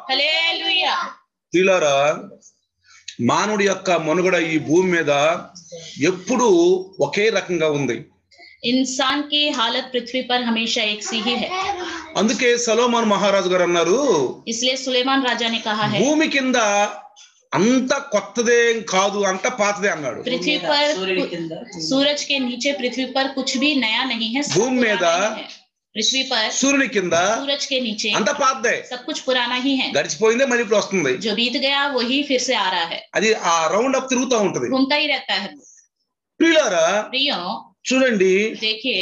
హల్లెలూయా. ప్రియులారా, మానవుడి యొక్క మనుగడ ఈ భూమి మీద ఎప్పుడు ఒకే రకంగా ఉంది. इंसान की हालत पृथ्वी पर हमेशा एक सी ही है. అందుకే సొలొమోన్ మహారాజు గారు అన్నారు, इसलिए सुलेमान राजा ने कहा है, భూమి కింద అంత కొత్తదేం కాదు, అంత పాతదే అన్నాడు. पृथ्वी पर सूरज के नीचे पृथ्वी पर कुछ भी नया नहीं है. భూమి మీద पृथ्वी पर సూర్యుని కింద सूरज के नीचे అంత పాతదే, सब कुछ पुराना ही है. గడిచిపోయిందే మళ్ళీ ఇప్పుడు వస్తుంది. जो बीत गया वही फिर से आ रहा है. అది ఆ రౌండ్ అప్ తిరుగుతూ ఉంటది. घूमता ही रहता है. ప్రియులారా, प्रियो చూడండి, देखिए,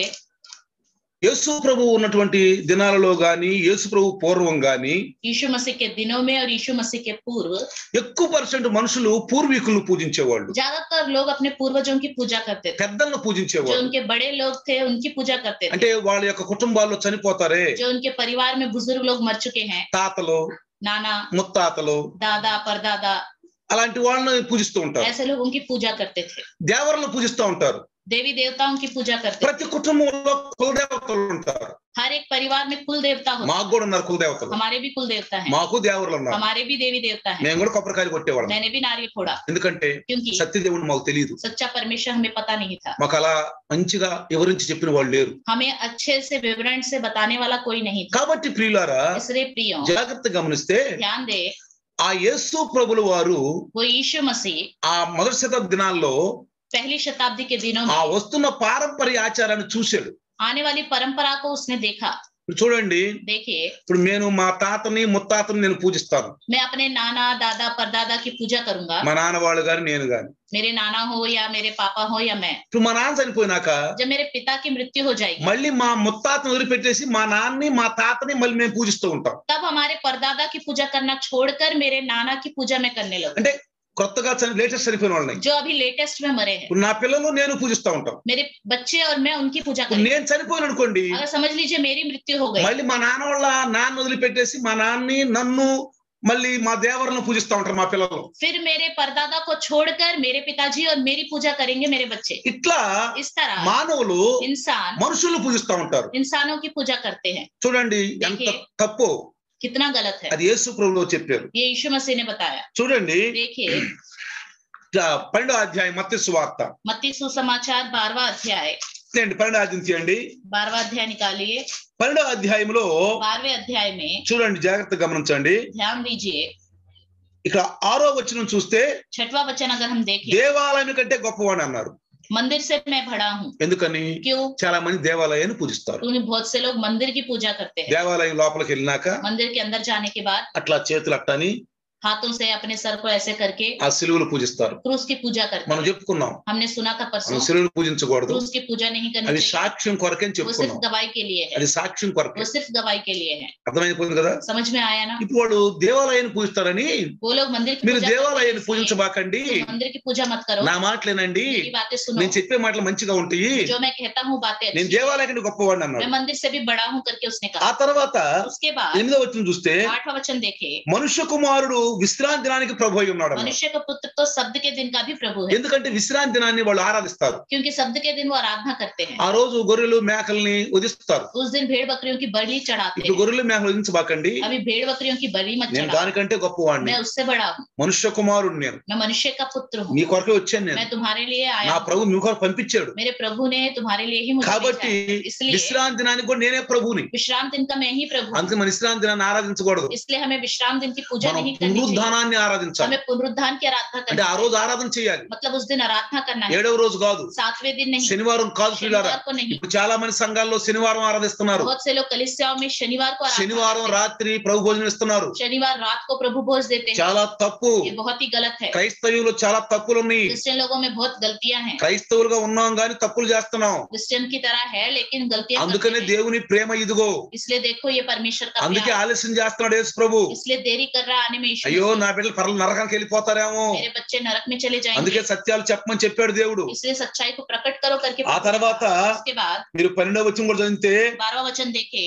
యేసు ప్రభు ఉన్నటువంటి దినాలలో గాని, యేసు ప్రభు పూర్వం గాని यीशु मसीह के दिनों में और यीशु मसीह के पूर्व ఎక్కువ పర్సెంట్ మనుషులు పూర్వీకులను పూజించేవాళ్ళు, ज्यादातर लोग अपने पूर्वजों की पूजा करते थे. పెద్దలను जो పూజించేవాళ్ళు. उनके बड़े लोग थे उनकी पूजा करते थे. అంటే వాళ్ళ యొక్క కుటుంబాల్లో చనిపోతారే, जो उनके परिवार में बुजुर्ग लोग मर चुके हैं, తాతలు, नाना, ముత్తాతలు, दादा, परदादा, అలాంటి వాళ్ళని పూజిస్తూ ఉంటారు. ऐसे लोग उनकी पूजा करते थे. దేవతలను పూజిస్తూ ఉంటారు. देवी देवताओं की पूजा करते थे. ప్రతి కుటుంబంలో కులదేవతలు ఉంటారు. हर एक परिवार में कुल देवता होता మాకు కూడా ఉన్నారు కులదేవతలు, है. हमारे भी कुल देवता हैं. మాకు దేవుళ్ళు ఉన్నారు. हमारे भी देवी देवता हैं. మేము కూడా కొబ్బరికాయలు కొట్టేవాళ్ళం. मैंने भी नारियल फोड़ा, ఎందుకంటే क्योंकि సత్యదేవుడు మాకు తెలియదు. सच्चा परमेश्वर हमें पता नहीं था. మాకు అలా మంచిగా వివరించి చెప్పిన వాళ్ళు లేరు. हमें अच्छे से विवरण से बताने वाला कोई नहीं था. కాబట్టి ప్రియులారా, इसलिए प्रियो జాగ్రత్తగా గమనిస్తే ध्यान दे, ఆ యేసు ప్రభుల వారు वो यीशु मसीह ఆ మొదటి శతాబ్ది దినాల్లో पहली शताब्दी के दिनों ఆ में వస్తున్న పారంపర్య ఆచారాన్ని చూశాడు. आने वाली परंपरा को उसने देखा. ఇప్పుడు చూడండి, देखिए, ఇప్పుడు నేను మా తాతని ముత్తాతని నేను పూజిస్తాను. मैं अपने नाना, दादा, परदादा की पूजा करूंगा. మా నాన్న వాళ్ళు గాని నేను గాని. मेरे नाना हो या मेरे पापा हो या मैं. ఇప్పుడు మా నాన్న చనిపోయినాక जब मेरे पिता की मृत्यु हो जाएगी, మళ్ళీ మా ముత్తాతను వదిలిపెట్టేసి మా నాన్నని మా తాతని మళ్ళీ మేము పూజిస్తూ ఉంటాం. तब हमारे परदादा की पूजा करना छोड़कर मेरे नाना की पूजा में करने लगूं. అంటే కొత్తగా లేటెస్ట్ చనిపోయిన వాళ్ళని जो अभी लेटेस्ट में मरे हैं, ఇప్పుడు నా పిల్లలు నేను పూజిస్తూ ఉంటాం. मेरे बच्चे और मैं उनकी पूजा ఇప్పుడు करेंगे. నేను చనిపోయాను అనుకోండి, अगर समझ लीजिए मेरी मृत्यु हो गई, మళ్ళీ మా నాన్న వాళ్ళ నాన్న వదిలిపెట్టేసి మా నాన్నని నన్ను మళ్ళీ మా దేవరను పూజిస్తూ ఉంటారు మా పిల్లలు. फिर मेरे परदादा को छोड़कर मेरे पिताजी और मेरी पूजा करेंगे मेरे बच्चे. ఇట్లా इस तरह మానవులు इंसान మనుషులు పూజిస్తూ ఉంటారు. इंसानों की पूजा करते हैं. చూడండి ఎంత తప్పు, कितना गलत है. అది యేసు ప్రభువులో చెప్పారు. ये यीशु मसीह ने बताया. చూడండి, देखिए, 12వ అధ్యాయం మత్తయి సువార్త, मत्ती सुसमाचार 12वां अध्याय, 12వ అధ్యాయం తీయండి. 12वां अध्याय निकालिए. 12వ అధ్యాయంలో 12वें अध्याय में చూడండి, జాగ్రత్తగా గమనించండి. ध्यान दीजिए. ఇక్కడ 6వ వచనం చూస్తే 6वां वचन अगर हम देखें, దేవాలయం కంటే గొప్పవాడు అన్నారు. मंदिर से मैं बड़ा हूँ. ఎందుకని? क्यों? చాలా మంది దేవాలయాన్ని పూజిస్తారు. क्योंकि बहुत से लोग मंदिर की पूजा करते हैं. దేవాలయం లోపలికి వెళ్ళినాక मंदिर के अंदर जाने के बाद అట్లా చేతులు అట్టని हाथों से अपने सर को ऐसे करके ఆ సిలువలు పూజిస్తారు. क्रूस की पूजा करते మనం हैं. చెప్పుకున్నాం, हमने सुना था మనం परसों, సిలువలు పూజించకూడదు, क्रूस की पूजा नहीं करनी అది चाहिए. సాక్ష్యం కొరకే అని वो सिर्फ చెప్పుకున్నాం. गवाही के लिए है. అది సాక్ష్యం కొరకే. वो सिर्फ गवाही के लिए है. అర్థమైపోయింది కదా? समझ में आया ना? ఇప్పుడు వాడు దేవాలయాన్ని పూజిస్తారని वो लोग मंदिर की మీరు पूजा करते हैं, దేవాలయాన్ని इसलिए పూజించబాకండి, तुम मंदिर की पूजा मत करो. నా మాటలేనండి, मेरी बातें सुनो. నేను చెప్పే మాటలు మంచిగా ఉంటాయి, जो मैं कहता हूँ बातें నేను अच्छी हैं. దేవాలయం కంటే గొప్పవాడిని मैं అన్నాడు. मंदिर से भी बड़ा हूँ करके उसने ఆ कहा. తర్వాత उसके बाद 8వ వచనం చూస్తే 8वां वचन देखे, మనుష్య కుమారుడు విశ్రాంతి దినానికి ప్రభు అయి ఉన్నాడు అన్నాడు. मनुष्य का पुत्र तो शब्द के दिन का भी प्रभु है, ఎందుకంటే విశ్రాంతి దినాన్ని వాళ్ళు ఆరాధిస్తారు. क्योंकि शब्द के दिन वो आराधना करते हैं. ఆ రోజు గొర్రెలు మేకల్ని వధిస్తారు. उस दिन भेड़ बकरियों की बलि चढ़ाते ఇప్పుడు हैं. గొర్రెలు మేకలు వధించబాకండి, अभी भेड़ बकरियों की बलि मत నేను चढ़ाओ. దానికంటే గొప్పవాడిని, मैं उससे बड़ा हूँ. మనుష్య కుమారుడు నేను, मैं मनुष्य का पुत्र हूँ. మీ కొరకే వచ్చాను నేను, मैं तुम्हारे लिए आया నా हूँ. ప్రభు మీ కొరకు పంపించాడు. मेरे प्रभु ने तुम्हारे लिए ही मुझे కాబట్టి भेजा है. इसलिए విశ్రాంతి దినానికి కూడా నేనే ప్రభుని. विश्राम दिन का मैं ही प्रभु हूँ. అందుకే మన విశ్రాంతి దినాన్ని ఆరాధించకూడదు, इसलिए हमें विश्राम दिन की पूजा మనం नहीं करनी चाहिए. పునరుద్ధానాన్ని ఆరాధించాలి. हमें पुनरुत्थान की आराधना అంటే करनी ఆ चाहिए. రోజు ఆరాధన చేయాలి, मतलब उस दिन आराधना करना है. 7వ రోజు కాదు, 7वें दिन नहीं, శనివారం కాదు పిల్లారా. शनिवार को नहीं. ఇప్పుడు చాలా మంది సంఘాల్లో శనివారం ఆరాధిస్తున్నారు, बहुत से लोग कलीसियाओं में शनिवार को आराधना శనివారం करते हैं. రాత్రి ప్రభు భోజనం ఇస్తున్నారు. शनिवार रात को प्रभु भोज देते हैं. చాలా తప్పు. ये बहुत ही गलत है. క్రైస్తవులు చాలా తప్పులు ఉన్నాయి. क्रिश्चियन लोगों में बहुत गलतियां हैं. క్రైస్తవులుగా ఉన్నాం గాని తప్పులు చేస్తున్నాం. क्रिश्चियन की तरह है लेकिन गलतियां करते అందుకనే हैं. దేవుని ప్రేమ ఇదిగో, इसलिए देखो ये परमेश्वर का అందుకే प्यार. ఆలస్యం చేస్తున్నాడు యేసు ప్రభు. इसलिए देरी कर रहा आने में यीशु అయ్యో मसीह. నా బిడ్డలు పరల నరకానికి వెళ్ళిపోతారేమో, मेरे बच्चे नरक में चले అందుకే जाएंगे. సత్యాలు చెప్పమని చెప్పాడు దేవుడు. इसलिए सच्चाई को प्रकट करो करके ఆ తర్వాత उसके बाद మీరు 12వ వచనం కూడా చదివితే 12वां वचन देखे,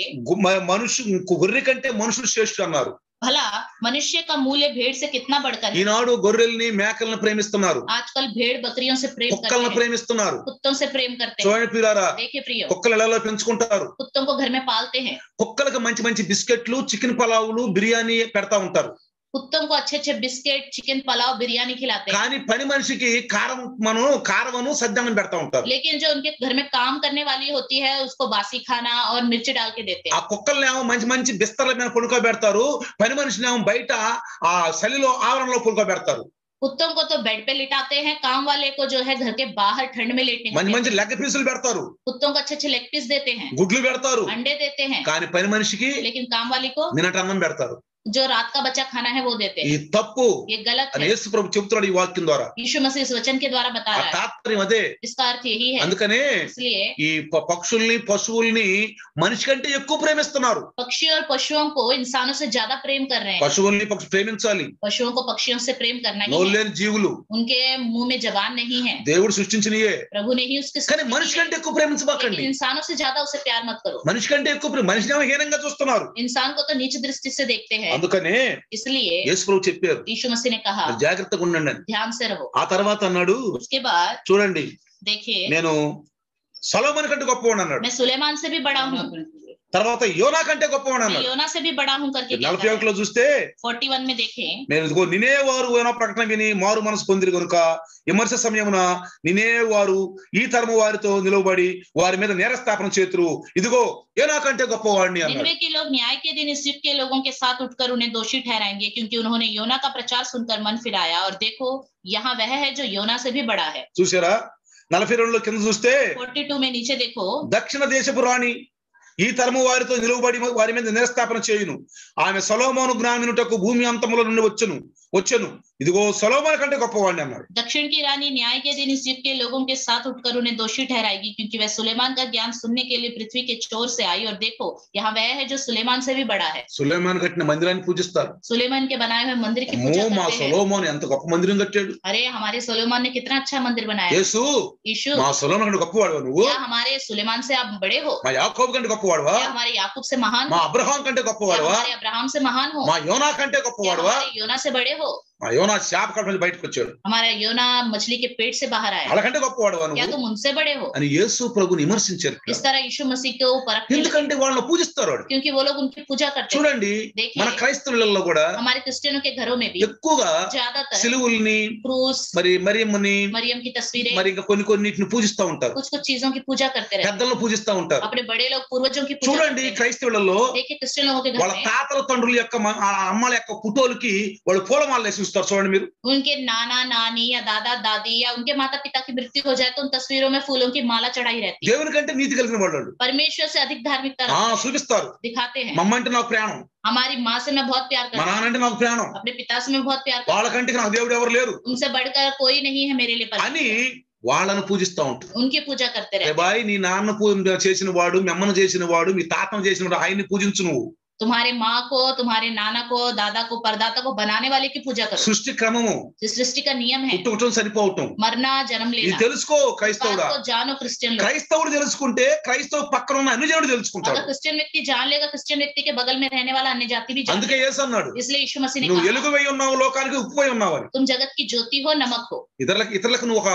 మనుషు గొర్రె కంటే మనుషులు శ్రేష్ఠుడు అన్నారు. भला मनुष्य का मूल्य भेड़ से कितना बढ़कर है। ఈనాడు గొర్రెల్ని మేకల్ని ప్రేమిస్తున్నారు, आजकल भेड़ बकरियों से प्रेम करते కుక్కల్ని हैं, ప్రేమిస్తున్నారు. कुत्तों से प्रेम करते हैं। చూడండి ప్రియులారా, देखिए प्रियो, కుక్కలు ఇళ్లలో పెంచుకుంటారు. कुत्तों को घर में पालते हैं। కుక్కలకు మంచి మంచి బిస్కెట్లు, చికెన్ పలావులు, బిర్యానీ పెడతా ఉంటారు. कुत्तों को अच्छे अच्छे बिस्किट, चिकन पुलाव, बिरयानी खिलाते हैं। కానీ పని మనిషికి కారమను సద్దన్నం పెడతా ఉంటారు. लेकिन जो उनके घर में काम करने वाली होती है उसको बासी खाना और मिर्च डाल के देते ఆ हैं। కుక్కల్నేమో మంచి మంచి బిస్తర్ల మీద పడుకోబెడతారు, పని మనిషినేమో బయట ఆ చలిలో ఆవరణలో పడుకోబెడతారు. कुत्तों को तो बेड पे लिटाते हैं, काम वाले को जो है घर के बाहर ठंड में लेटने को మంచి कहते మంచి हैं। లెగ్ పీసులు పెడతారు, कुत्तों को अच्छे अच्छे लेग पीस देते हैं, గుడ్లు పెడతారు. अंडे देते हैं। కానీ పని మనిషికి लेकिन काम वाली को నిన్నటన్నం పెడతారు. जो रात का बचा खाना है वो देते ఈ हैं। తప్పు ये गलत అని है। యేసు ప్రభు చెప్తున్నాడు ఈ వాక్యం ద్వారా. यीशु मसीह इस वचन के द्वारा बता ఆ रहा है। తాత్పర్యం అదే. इसका अर्थ यही है। అందుకనే इसलिए ఈ పక్షుల్ని పశువుల్ని మనిషి కంటే ఎక్కువ ప్రేమిస్తున్నారు. पक्षी और पशुओं को इंसानों से ज्यादा प्रेम कर रहे हैं। పశువుల్ని ప్రేమించాలి. पशुओं को पक्षियों से प्रेम करना ही నోరు है। లేని జీవులు उनके मुंह में जबान नहीं है, దేవుడు సృష్టించినయే. प्रभु ने ही उसके కానీ सृष्टि మనిషి की है। కంటే ఎక్కువ ప్రేమించబాకండి. लेकिन इंसानों से ज्यादा उसे प्यार मत करो। మనిషి కంటే ఎక్కువ మనిషిని హీనంగా చూస్తున్నారు. इंसान को तो नीच दृष्टि से देखते हैं। అందుకనే इसलिए యేసు ప్రభు చెప్పారు, यीशु मसीह ने कहा మీరు జాగ్రత్తగా ఉండండి అని. ध्यान से रहो। ఆ తర్వాత అన్నాడు, उसके बाद చూడండి, देखिए, నేను సొలొమోను కంటే గొప్పవాడు అన్నాడు. मैं सुलेमान से भी बड़ा हूँ, తర్వాత యోనా కంటే గొప్పవాడు मैं అన్నాడు. योना से भी बड़ा हूँ करके कहता 41 है। లో చూస్తే 41 में देखें, నేను ఇదిగో నినేవారు యోనా ప్రకటన విని మారు మనసు పొందిరి గనుక విమర్శ సమయమున నినేవారు ఈ తరము వారితో నిలవబడి వారి మీద నేరస్థాపన చేతురు, ఇదిగో యోనా కంటే గొప్పవాడిని అన్నాడు. निनवे के लोग न्याय के दिन इस युग के लोगों के साथ उठकर उन्हें दोषी ठहराएंगे, क्योंकि उन्होंने योना का प्रचार सुनकर मन फिराया, और देखो यहाँ वह है जो योना से भी बड़ा है। చూసారా? 42 లో కింద చూస్తే 42 में नीचे देखो, దక్షిణ దేశపు రాణి ఈ తరము వారితో నిలువబడి వారి మీద నిరస్థాపన చేయును, ఆమె సొలొమోను జ్ఞానమునకు భూమి అంతముల నుండి వచ్చెను, ఇదిగో సొలొమోను కంటే గొప్పవాడిని అన్నాడు. दक्षिण की रानी न्याय के दिन इस युग के लोगों के साथ उठकर उन्हें दोषी ठहराएगी, क्योंकि वह सुलेमान का ज्ञान सुनने के लिए पृथ्वी के छोर से आई, और देखो यहाँ वह है जो सुलेमान से भी बड़ा है। సులైమాను కట్టిన మందిరాన్ని పూజిస్తారు. सुलेमान के बनाए हुए मंदिर की అమ్మో, पूजा మా करते हैं। సొలొమోను ఎంత గొప్ప మందిరం కట్టాడు. अरे हमारे सुलेमान ने कितना अच्छा मंदिर बनाया है। యేసు, यीशु, మా సొలొమోను కంటే గొప్పవాడువా నువ్వు? क्या हमारे सुलेमान से आप बड़े हो? మా యాకోబు కంటే గొప్పవాడువా? क्या हमारे याकूब से महान మా हो? అబ్రహాం కంటే क्या గొప్పవాడువా? हमारे अब्राहम से महान हो? మా యోనా కంటే क्या గొప్పవాడువా? हमारे योना से बड़े हो? మా యోనా శాప కడుపు నుంచి బయటకు వచ్చాడు, हमारा योना मछली के पेट से बाहर आया। వాళ్ళకంటే గొప్పవాడువా क्या నువ్వు तुम उनसे बड़े हो? అని యేసు ప్రభుని విమర్శించారు. इस तरह यीशु मसीह को परखने लगे, ఎందుకంటే వాళ్ళని పూజిస్తారు వాడు. क्योंकि वो लोग उनकी पूजा करते हैं। చూడండి, देखिए, మన క్రైస్తవులలో కూడా हमारे क्रिश्चियनों के घरों में भी ఎక్కువగా ज्यादातर సిలువుల్ని क्रूस, మరి మరియమ్మని मरियम की तस्वीरें, మరి ఇంకా కొన్నిటిని పూజిస్తా ఉంటారు, कुछ कुछ चीजों की पूजा करते रहते हैं। పెద్దలను పూజిస్తా ఉంటారు. अपने बड़े लोग पूर्वजों की पूजा చూడండి, करते हैं। క్రైస్తవులలో देखिए क्रिश्चियन लोगों के घर వాళ్ళ में తాతల తండ్రుల యొక్క ఆ అమ్మల యొక్క పుటోలకి వాళ్ళు పూలమాల వేసి ఉంచుతారు. చూడండి మీరు, उनके नाना नानी या दादा दादी या उनके माता पिता की मृत्यु हो जाए तो उन तस्वीरों में फूलों की माला चढ़ाई रहती है। దేవుని కంటే నీతి కలిగిన వాళ్ళు परमेश्वर से अधिक धार्मिकता रखते हैं, చూపిస్తారు. दिखाते हैं। మమ్మ అంటే నాకు ప్రాణం, हमारी माँ से मैं बहुत प्यार మా करता हूँ, నాన్న అంటే నాకు ప్రాణం, अपने पिता से मैं बहुत प्यार करता వాళ్ళకంటే నాకు దేవుడు ఎవరు లేరు हूँ, उनसे बढ़कर कोई नहीं है मेरे लिए అని परमेश्वर। వాళ్ళను పూజిస్తా ఉంటారు. उनकी पूजा करते रहते हैं। బాయ్, నీ నాన్న చేసిన వాడు, మీ అమ్మను చేసిన వాడు, మీ తాతను చేసిన వాడు, ఆయన్ని పూజించు. నువ్వు तुम्हारे माँ को, तुम्हारे नाना को, दादा को, परदाता को बनाने वाले की पूजा करो। సృష్టి క్రమము, जिस सृष्टि का नियम है పుట్టుకటం చనిపోవటం, मरना जन्म ఇది लेना, తెలుసుకో इस बात క్రైస్తవుడా. को जानो क्रिश्चियन लोग। క్రైస్తవుడు తెలుసుకుంటే క్రైస్తవ పక్కన ఉన్న అన్ని జనుడు తెలుసుకుంటాడు. अगर क्रिश्चियन व्यक्ति जान लेगा, क्रिश्चियन व्यक्ति के बगल में रहने वाला अन्य जाति भी जान అందుకే लेगा। యేసు అన్నాడు, इसलिए यीशु मसीह ने నువ్వు कहा, ఎలుగువై ఉన్నావు, లోకానికి ఉప్పువై ఉన్నావు అని. तुम जगत की ज्योति हो, नमक हो। ఇతరులకు నువ్వు ఒక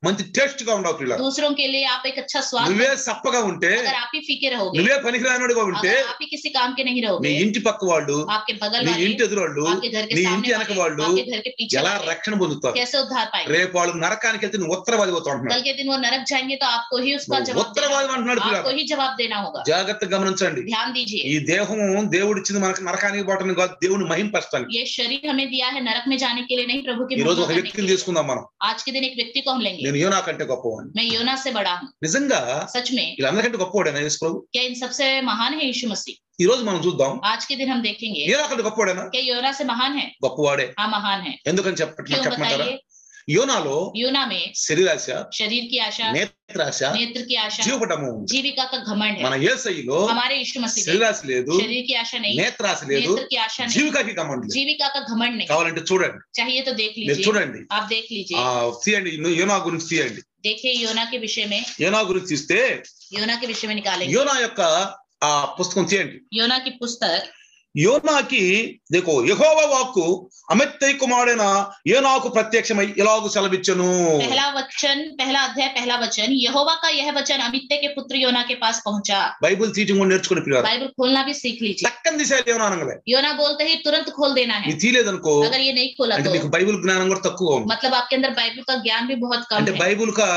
మంచి టేస్ట్ గా ఉండవు పిల్ల. दूसरों के लिए आप एक अच्छा स्वाद నువ్వే बनो। సప్పగా ఉంటే, अगर आप ही फीके रहोगे, నువ్వే పనికిరానుడిగా ఉంటే, अगर आप ही किसी काम के नहीं నీ रहोगे, ఇంటి పక్క వాళ్ళు, आपके बगल నీ वाले, ఇంటి ఎదురోళ్ళు, आपके घर के నీ सामने ఇంటి వెనక वाले, వాళ్ళు आपके घर के पीछे ఎలా वाले రక్షణ పొందుతారు? कैसे उद्धार पाएंगे? రేపు వాళ్ళు నరకానికి వెళ్తే నువ్వు ఉత్తరవాది అవుతావు అంటున్నాడు. कल के दिन वो नरक जाएंगे तो आपको ही उसका जवाब ఉత్తరవాది देना అంటున్నాడు होगा, పిల్లలు. आपको ही जवाब देना होगा। జాగ్రత్తగా గమనించండి. ध्यान दीजिए, ఈ దేహము దేవుడిచ్చింది మనకు నరకానికి పోవటానికి కాదు, దేవుని మహింపరచడానికి. ये शरीर हमें दिया है नरक में जाने के लिए नहीं, प्रभु की ఈ రోజు महिमा ఒక करने के వ్యక్తిని लिए। తీసుకుందాం మనం. आज के दिन एक व्यक्ति को हम लेंगे, నేను యోనా కంటే గొప్పవాడిని. मैं योना से बड़ा हूँ। నిజంగా सच में వీళ్ళందరికంటే గొప్పవాడేనా యేసు ప్రభు? क्या इन सबसे महान है यीशु मसीह? ఈ రోజు మనం చూద్దాం, आज के दिन हम देखेंगे యోనా కంటే గొప్పవాడేనా? क्या योना से महान है? గొప్పవాడే. हाँ महान है। ఎందుకని क्यों చెప్పమంటారా? बताइए? యోనాలో योना में శరీరాశ, शरीर की आशा, నేత్రాశ, नेत्र की आशा, జీవపటము ఉంది. जीविका का घमंड మన है। యేసయ్యలో हमारे यीशु मसीह में శరీరాశ లేదు, शरीर की आशा नहीं, నేత్రాశ లేదు, नेत्र की आशा नहीं, జీవికాకి కమండి. जीविका का घमंड नहीं। కావాలంటే చూడండి, चाहिए तो देख మీరు लीजिए, చూడండి, आप देख लीजिए। తీయండి, యోనా గురించి తీయండి. देखिए योना के विषय में, యోనా గురించి తీస్తే योना के विषय में निकालेंगे। యోనా యొక్క ఆ పుస్తకం తీయండి. योना की पुस्तक యోనాకి देखो యెహోవా వాక్కు అమిత్తై కుమారుడైన యోనాకు ప్రత్యక్షమై ఇలాగు సెలవిచ్చెను. पहला अध्याय पहला वचन, यहोवा का यह वचन अमित्ते के पुत्र योना के पास पहुंचा। బైబిల్ తీయటం కూడా నేర్చుకుని పిల్లలు, बाइबल खोलना भी सीख लीजिए। లక్కన తీసేయాలి యోనా అనగానే. योना बोलते ही तुरंत खोल देना है। ఇది తీయలేదనుకో, अगर ये नहीं खोला అంటే तो నీకు బైబిల్ జ్ఞానం కూడా తక్కువ ఉంది. मतलब आपके अंदर बाइबल का ज्ञान भी बहुत कम అంటే है। బైబిల్ కా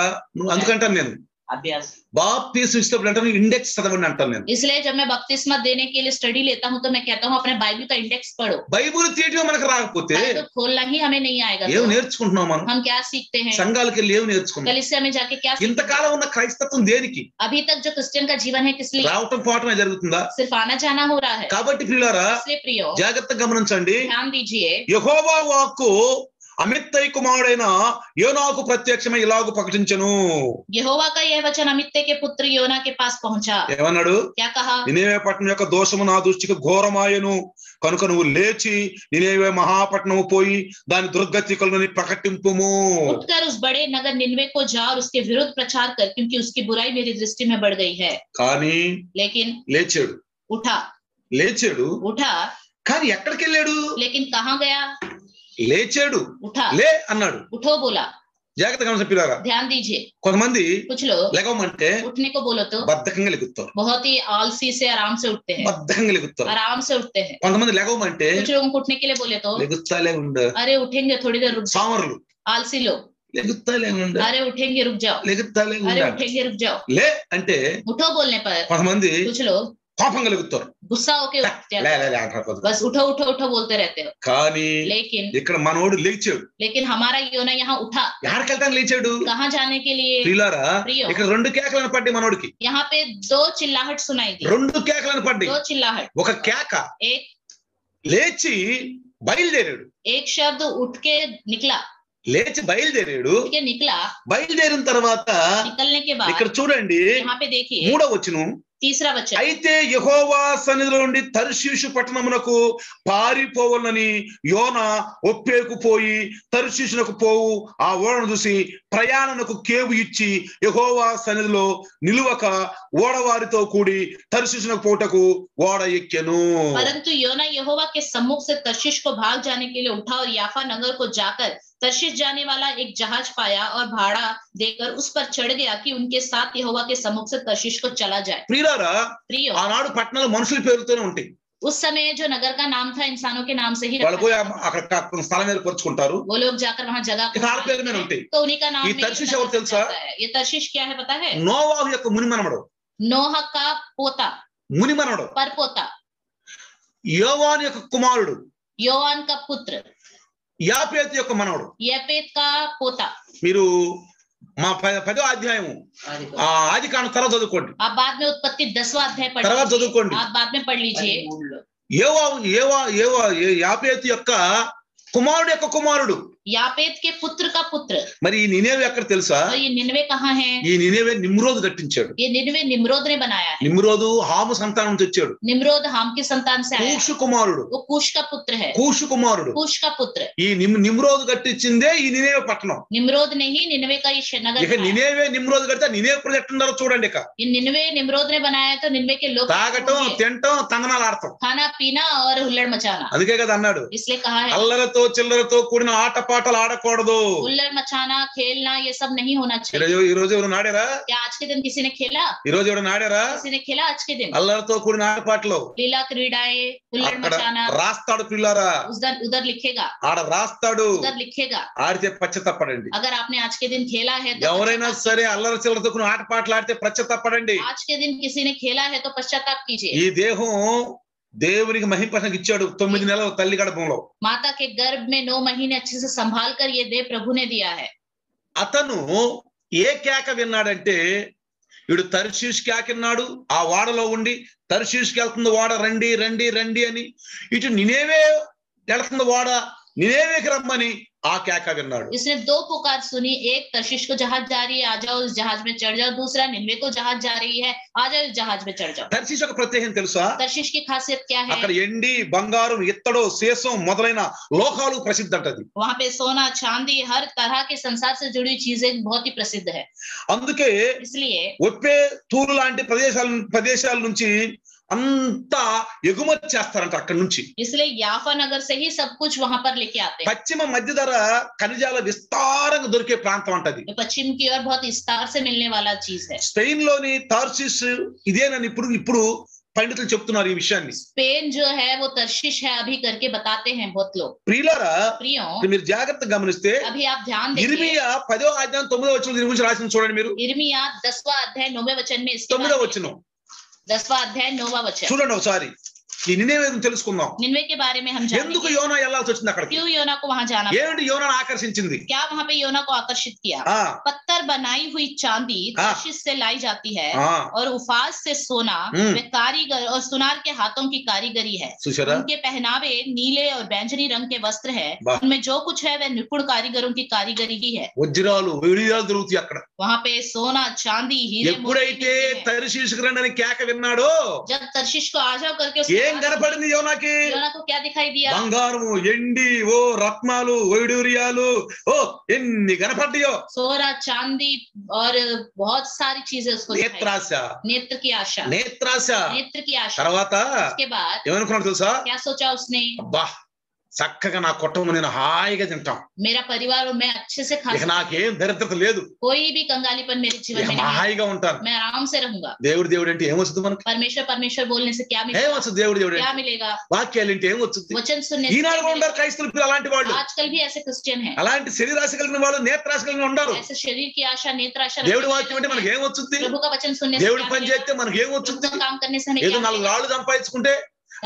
అందుకంటాను నేను अभ्यास బాప్తిసం ఇచ్చినప్పుడు అంటే ఇండెక్స్ చదవండి అంటాను నేను. इसलिए जब मैं बपतिस्मा देने के लिए स्टडी लेता हूँ तो मैं कहता हूँ अपने बाइबल का इंडेक्स पढ़ो। బైబిల్ తీయటం మనకు రాకపోతే बाइबल खोलना ही हमें नहीं आएगा ఏం तो నేర్చుకుంటున్నాం మనం? हम क्या सीखते हैं? సంఘాలకు వెళ్ళి ఏం నేర్చుకుంటాం? कलीसिया में जाके क्या सीखते हैं? ఇంతకాలం ఉన్న క్రైస్తత్వం దేనికి? अभी तक जो क्रिश्चियन का जीवन है किस लिए? రావటం పోవటమే జరుగుతుందా? सिर्फ आना जाना हो रहा है। కాబట్టి ప్రియులారా इसलिए प्रियो జాగ్రత్తగా గమనించండి. ध्यान दीजिए, యెహోవా వాక్కు అమిత్తై కుమారుడైన యోనాకు ప్రత్యక్షమై ఇలాగు ప్రకటించెను. यहोवा का यह वचन अमित्ते के पुत्र योना के पास पहुंचा। ఏమన్నాడు? क्या कहा? నినేవే పట్టణం యొక్క దోషము నా దృష్టికి ఘోరమాయను కనుక నువ్వు లేచి నినేవే మహాపట్నము పోయి దాని దుర్గతికులని ప్రకటింపుము. उठकर उस बड़े नगर निनवे को जा और उसके विरुद्ध प्रचार कर, क्योंकि उसकी बुराई मेरी दृष्टि में बढ़ गई है। కానీ लेकिन లేచాడు उठा కానీ ఎక్కడికి వెళ్ళాడు? लेकिन कहाँ गया? లేచాడు, उठा, లే అన్నాడు. उठो बोला। జాగ్రత్తగా గమనించారా? ध्यान दीजिए, కొంతమంది कुछ लोग లెగవమంటే उठने को बोलो तो బద్ధకంగా లెగుతారు, बहुत ही आलसी से आराम से उठते हैं, బద్ధకంగా లెగుతారు. आराम से उठते हैं। కొంతమంది లెగవమంటే कुछ लोगों को उठने के लिए बोले तो లెగుతాలే ఉండు, अरे उठेंगे थोड़ी देर रुक जाओ। సామర్లు आलसी लोग లెగుతాలే ఉండు, अरे उठेंगे रुक जाओ, లెగుతాలే अरे ఉండు. उठेंगे रुक जाओ। లే అంటే उठो बोलने पर కొంతమంది कुछ लोग కోపంగా లెగుతారు. गुस्सा होके उठ जाते లే हैं, లే లే అంటారు. बस उठो उठो उठो बोलते रहते हो। కానీ लेकिन ఇక్కడ మనోడు లేచాడు. हमारा योना यहाँ उठा। ఎక్కడికి వెళ్తాను లేచాడు? कहाँ जाने के लिए? ప్రియులారా ప్రియం. ఇక్కడ రెండు కేకలను పడ్డాయి మనోడికి. यहाँ पे दो चिल्लाहट सुनाई दी, రెండు కేకలను పడ్డాయి. दो चिल्लाहट। ఒక కేక एक లేచి బయలుదేరాడు, एक शब्द उठ के निकला, లేచి బయలుదేరాడు. उठ के निकला। బయలుదేరిన తర్వాత निकलने के बाद ఇక్కడ చూడండి यहाँ पे देखिए 3వ వచనం, तीसरा वचन, అయితే యెహోవా సన్నిధిలో నుండి తర్షీషు పట్టణమునకు పారిపోవాలని యోనా ఒప్పేకు పోయి తర్షీషునకు పోవు ఆ ఓడను చూసి ప్రయాణమునకు కేవు ఇచ్చి యెహోవా సన్నిధిలో నిలువక ఓడవారితో కూడి తర్షీషునకు పోటకు ఓడ ఎక్కెను. परंतु योना यहोवा के सम्मुख से तर्शीश को भाग जाने के लिए उठा और याफा नगर को जाकर तर्शीश जाने वाला एक जहाज पाया और भाड़ा देकर उस पर चढ़ गया कि उनके साथ यहोवा के सम्मुख से तर्शीश को चला जाए। ప్రియులారా प्रियो, ఆనాడు పట్టణాలు మనుషుల పేరుతోనే ఉంటాయి. उस समय जो नगर का नाम था इंसानों के नाम से ही వాళ్ళు रखा పోయి था। అక్కడ స్థలం మీద పరుచుకుంటారు. वो लोग जाकर वहां जगह को ఇక ఆడ పేరు మీద ఉంటాయి. तो उन्हीं का नाम ఈ में ही तर्शीश रखा ఎవరు తెలుసా? जाता है। ये तर्शीश क्या है पता है? నోవాహు యొక్క ముని మనవడు, नोह का पोता, ముని మనవడు, परपोता, యోవాను యొక్క కుమారుడు, योआन का पुत्र, యాపేతు యొక్క మనవడు. यपेत का पोता। మీరు మా 10వ అధ్యాయం ఆది కాండం తర్వాత చదువుకోండి, आप बाद में उत्पत्ति 10वां अध्याय पढ़ తర్వాత लीजिए। చదువుకోండి. आप बाद में पढ़ लीजिए। యాపేతు యొక్క కుమారుడు యొక్క కుమారుడు. यापेत के पुत्र का पुत्र। మరి ఈ నినేవే ఎక్కడ తెలుసా? और ये निनवे कहाँ है? ఈ నినేవే నిమ్రోదు కట్టించాడు. ये निनवे निम्रोद ने बनाया है। నిమ్రోదు హాము సంతానం నుంచి వచ్చాడు. निम्रोद हाम की संतान से आया है। కూషు కుమారుడు, वो कूश का पुत्र है। కూషు కుమారుడు. कूश का पुत्र। ఈ నిమ్రోదు కట్టించిందే ఈ నినేవే పట్టణం. निम्रोद ने ही निनवे का ये नगर ఇక बनाया। నినేవే నిమ్రోదు కడితే నినేవే ప్రజలు ఎట్లున్నారో చూడండి. ఇక ये निनवे निम्रोद ने बनाया है तो निनवे के लोग తాగటం, తినటం, తందనాలు ఆడటం. खाना पीना और हुल्लड़ मचाना। అందుకే కదా అన్నాడు, इसलिए कहा है అల్లరితో చిల్లరతో కూడిన ఆటపాటలు ఆడకూడదు. हुल्लड़ मचाना, खेलना, ये सब नहीं होना चाहिए। ఈ రోజు ఎవరు ఆడారా? क्या आज के दिन किसी ने खेला? ఈ రోజు ఎవరు ఆడారా? किसी ने खेला आज के दिन? అల్లరితో కూడిన ఆటపాటలు लीला क्रीडाएं, हुल्लड़ అక్కడ मचाना, రాస్తాడు పిల్లారా, उधर लिखेगा, ఆడ రాస్తాడు. उधर लिखेगा। ఆడితే పశ్చాత్తాపడండి. अगर आपने आज के दिन खेला है तो ఎవరైనా సరే అల్లరి చిల్లరతో కూడిన ఆటపాటలు ఆడితే పశ్చాత్తాపడండి. आज के दिन किसी ने खेला है तो पश्चाताप कीजिए। ఈ దేహం దేవునికి మహిమపరచడానికి ఇచ్చాడు 9 నెలల తల్లి గర్భంలో. माता के गर्भ में 9 महीने अच्छे से संभाल कर ये देह प्रभु ने दिया है। అతను ఏ కేక విన్నాడంటే వీడు తర్షీష్ కేకన్నాడు. ఆ వాడలో ఉండి తర్షీష్కి వెళ్తుంది వాడ, రండి రండి రండి అని. ఇటు నినేవే వెళ్తుంది వాడ, నినేవేకి రమ్మని ఆ కేక విన్నాడు. इसने 2 पुकार सुनी, एक तर्शीश को जहाज जा रही है, आ जाओ इस जहाज में चढ़ जाओ। दूसरा निनवे को जहाज जा रही है, आ जाओ इस जहाज में चढ़ जाओ। తర్షీష్ యొక్క ప్రత్యేకం తెలుసా? तर्शीश की खासियत क्या है? అక్కడ ఎండి, బంగారం, ఇత్తడు, శేషం మొదలైన లోహాలు ప్రసిద్ధ అంటది. वहां पे सोना, चांदी, हर तरह के संसार से जुड़ी चीजें बहुत ही प्रसिद्ध है। అందుకే इसलिए ఒప్పే తూరు లాంటి ప్రదేశాల నుంచి అంతా ఎగుమతి చేస్తారంట అక్కడి నుంచి. इसलिए याफा नगर से ही सब कुछ वहां पर लेके आते हैं. పశ్చిమ మధ్యధర ఖనిజాల విస్తారంగా దొరికే ప్రాంతం అంటది. पश्चिम की ओर बहुत विस्तार से मिलने वाला चीज है. స్పెయిన్ లోని తార్షిష్ ఇదేనని ఇప్పుడు పండితులు చెప్తున్నారు ఈ విషయాన్ని. स्पेन जो है वो तर्शिश है अभी करके बताते हैं बहुत लोग. ప్రియులారా, प्रियो, మీరు జాగ్రత్తగా గమనిస్తే अभी आप ध्यान दीजिए. ఇర్మియా 10వ అధ్యాయం 9వ వచనం దీని గురించి రాసింది చూడండి మీరు. इर्मिया 10वां अध्याय 9वें वचन में इसके 9వ వచనం 10वां अध्याय 9वां वचन చూడండి ఒకసారి. ఈ నినేవే తెలుసుకుందాం. निनवे के बारे में हम ఎందుకు जानेंगे. యోనా వెళ్ళాల్సి వచ్చింది అక్కడికి? क्यों योना को वहां जाना पड़ा? ఏమిటి యోనాను ఆకర్షించింది? क्या वहां पे योना को आकर्षित किया? ఆ पत्थर बनाई हुई चांदी हाँ। तर्शीश से लाई जाती है ఆ और उफाज से सोना वे कारीगर और सुनार के हाथों की कारीगरी है. చూసారా? उनके पहनावे नीले और बैंगनी रंग के वस्त्र है. वाह। उनमें जो कुछ है वह निपुण कारीगरों की कारीगरी ही है. వజ్రాలు వైడూర్యాలు దొరుకుతాయి అక్కడ. वहां पे सोना चांदी हीरे मोती ఎప్పుడైతే मिलते हैं. తర్షీషుకు రండి అని కేక విన్నాడో जब तर्शीश को आ जाओ करके उसने ఏం आवाज కనపడింది యోనాకి? दी, योना को क्या दिखाई दिया? బంగారము, ఎండి, ఓ రత్నాలు, వైడూర్యాలు, ఓ ఎన్ని కనపడ్డాయో. सोना चांदी और बहुत सारी चीजें उसको दिखाई. నేత్రాశ, नेत्र की आशा, నేత్రాశ. नेत्र की आशा. తర్వాత उसके बाद ఏమనుకున్నాడు తెలుసా? क्या सोचा उसने? అబ్బా చక్కగా నా కుటుంబం నేను హాయిగా తింటాం, मेरा परिवार और मैं अच्छे से खा ఇక सकता हूं. నాకేం దరిద్రత లేదు, कोई भी कंगालीपन मेरे जीवन ఇక में नहीं है. హాయిగా ఉంటాను. मैं आराम से रहूंगा. దేవుడు అంటే ఏమొస్తుంది మనకి? परमेश्वर परमेश्वर बोलने से क्या मिलेगा? ఏమొస్తుంది? దేవుడు क्या అంటే मिलेगा? వాక్యాలు అంటే ఏమొస్తుంది? वचन सुनने से ఈనాడు क्या కూడా मिलेगा? ఉంటారు క్రైస్తవులు పిల్లలు అలాంటి వాళ్ళు. आजकल भी ऐसे क्रिश्चियन हैं. అలాంటి శరీరాశ కలిగిన వాళ్ళు, నేత్రాశ కలిగిన ఉండరు. ऐसे शरीर की आशा, नेत्र आशा रखने దేవుడి वाले వాక్యం అంటే लोग మనకి हैं. ఏమొచ్చుద్ది? प्रभु का वचन सुनने से దేవుడి क्या పని मिलेगा? చేస్తే మనకి प्रभु ఏమొచ్చుద్ది? का काम करने से हमें ఏదో क्या 4 मिलेगा? రాళ్ళు సంపాదించుకుంటే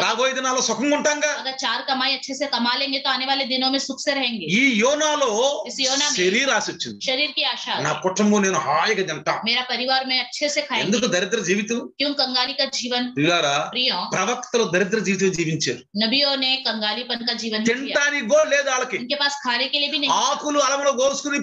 రాబోయే దినాల్లో సుఖంగా ఉంటాంగా. अगर 4 कमाई अच्छे से कमा लेंगे तो आने वाले दिनों में सुख से रहेंगे. ఈ యోనాలో इस योना में శరీరాశ వచ్చింది. शरीर की आशा నా है. కుటుంబం నేను హాయిగా తింటా. मेरा परिवार में अच्छे से खाएंगे. ఎందుకు దరిద్ర జీవితం? क्यों कंगाली का जीवन? ప్రియులారా, प्रियो, ప్రవక్తలు దరిద్ర జీవితం జీవించారు. नबियों ने कंगालीपन का जीवन जिया. తినటానికి కూడా లేదు వాళ్ళకి. उनके पास खाने के लिए भी नहीं. ఆకులు అలములో కోసుకుని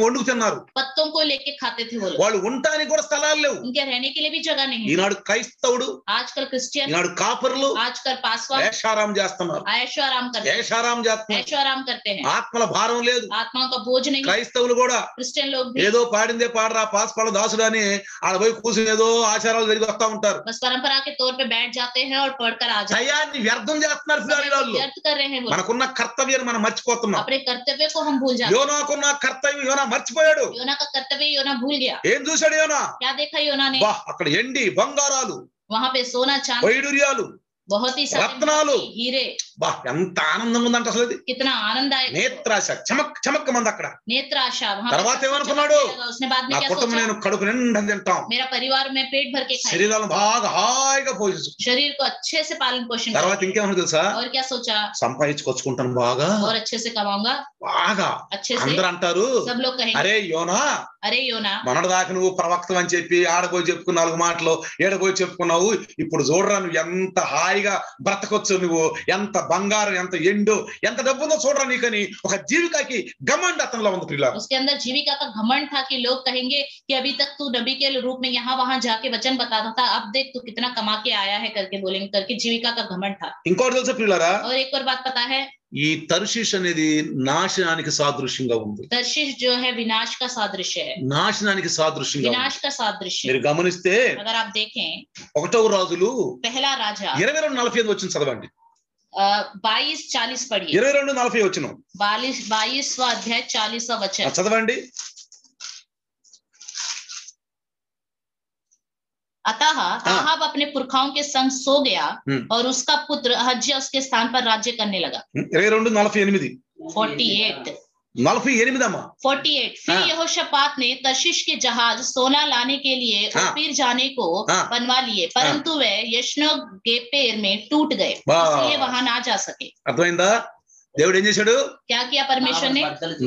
వండుకు తిన్నారు. पत्तों को लेके खाते थे वो लोग. వాళ్ళు ఉండటానికి కూడా స్థలాలు లేవు. उनके रहने के लिए भी जगह नहीं. ఈనాడు క్రైస్తవుడు, आजकल क्रिश्चियन, ఈనాడు కాపరులు आजकल पासवान ఏషారాం చేస్తున్నారు. ऐशो आराम करते हैं. ఏషారాం చేస్తున్నారు. ऐशो आराम करते हैं. ఆత్మల భారం లేదు. आत्माओं का बोझ नहीं. క్రైస్తవులు కూడా क्रिश्चियन लोग भी ఏదో పాడిందే పాడరా పాస్పాల దాసుడు అని ఆడ పోయి కూర్చుని ఏదో ఆచారాలు జరిగి వస్తా ఉంటారు. बस परंपरा के तौर पे बैठ जाते हैं और पढ़कर आ जाते దయాన్ని వ్యర్థం చేస్తున్నారు हैं. పిల్లలు వాళ్ళు. व्यर्थ कर रहे हैं वो. మనకున్న కర్తవ్యాన్ని మనం మర్చిపోతున్నాం. अपने कर्तव्य को हम भूल जाते हैं. యోనాకున్న కర్తవ్యం యోనా మర్చిపోయాడు. योना का कर्तव्य योना भूल गया. ఏం చూశాడు యోనా? क्या देखा योना ने? బా అక్కడ ఎండి బంగారాలు, वहां पे सोना चांदी, వైడూర్యాలు, बहुत ही सारे रत्नालु, मोती, हीरे. బా ఎంత ఆనందంగా ఉందంట అసలు. అది कितना आनंददायक. నేత్రాశ చమక్ చమక్ మంది అక్కడ. नेत्र आशा. वहां తర్వాత पे ఏమనుకున్నాడు? उसने बाद में నా क्या కుటుంబం सोचा? నేను కడుపు నిండా తింటాం, मेरा परिवार में पेट भर के खाए. శరీరాలను బాగా హాయిగా పోషించు. शरीर को अच्छे से पालन पोषण తర్వాత करेंगे. ఇంకేమన్నా తెలుసా? और क्या सोचा? సంపాదించుకొచ్చుకుంటాను బాగా और अच्छे से कमाऊंगा. బాగా. अच्छे से అందరూ అంటారు, सब लोग कहेंगे, అరే యోనా अरे योना, మొన్నటిదాకా నువ్వు ప్రవక్తం అని చెప్పి ఆడపోయి చెప్పుకున్న 4 మాటలు ఏడపోయి చెప్పుకున్నావు, ఇప్పుడు చూడరా నువ్వు ఎంత హాయిగా బ్రతకొచ్చు, నువ్వు ఎంత బంగారం, ఎంత ఎండు, ఎంత డబ్బు ఉందో చూడరా నీకని ఒక జీవికాకి గమండ్ అతనిలో ఉంది పిల్లలు. उसके अंदर जीविका का घमंड था कि लोग कहेंगे कि अभी तक तू नबी के रूप में यहाँ वहां जाके वचन बताता था, अब देख तू कितना कमा के आया है करके बोलेंगे, करके जीविका का घमंड था. ఇంకోటి తెలుసా పిల్లరా? और एक और बात पता है, ఈ తర్షీష్ అనేది నాశనానికి సాదృశ్యంగా ఉంది. तर्शीश जो है विनाश का सादृश्य है. నాశనానికి సాదృశ్యంగా ఉంది. विनाश का सादृश्य. మీరు గమనిస్తే अगर आप देखें 1వ రాజులు पहला राजा 22:45 వచ్చిన చదవండి. 22:40 पढ़िए. 22:40 వచ్చిన 22वां अध्याय 40वां वचन చదవండి. अतः आहाब अपने पुरखाओं के संग सो गया और उसका पुत्र अहज्या उसके स्थान पर राज्य करने लगा. 22:48 48 48 फिर यहोशापात ने तर्शीश के जहाज सोना लाने के लिए ओपीर जाने को बनवा लिए, परंतु वे यश्नो गेपेर में टूट गए, इसलिए वहां ना जा सके. అర్థమైందా? దేవుడు ఏం చేశాడు? क्या किया परमेश्वर ने?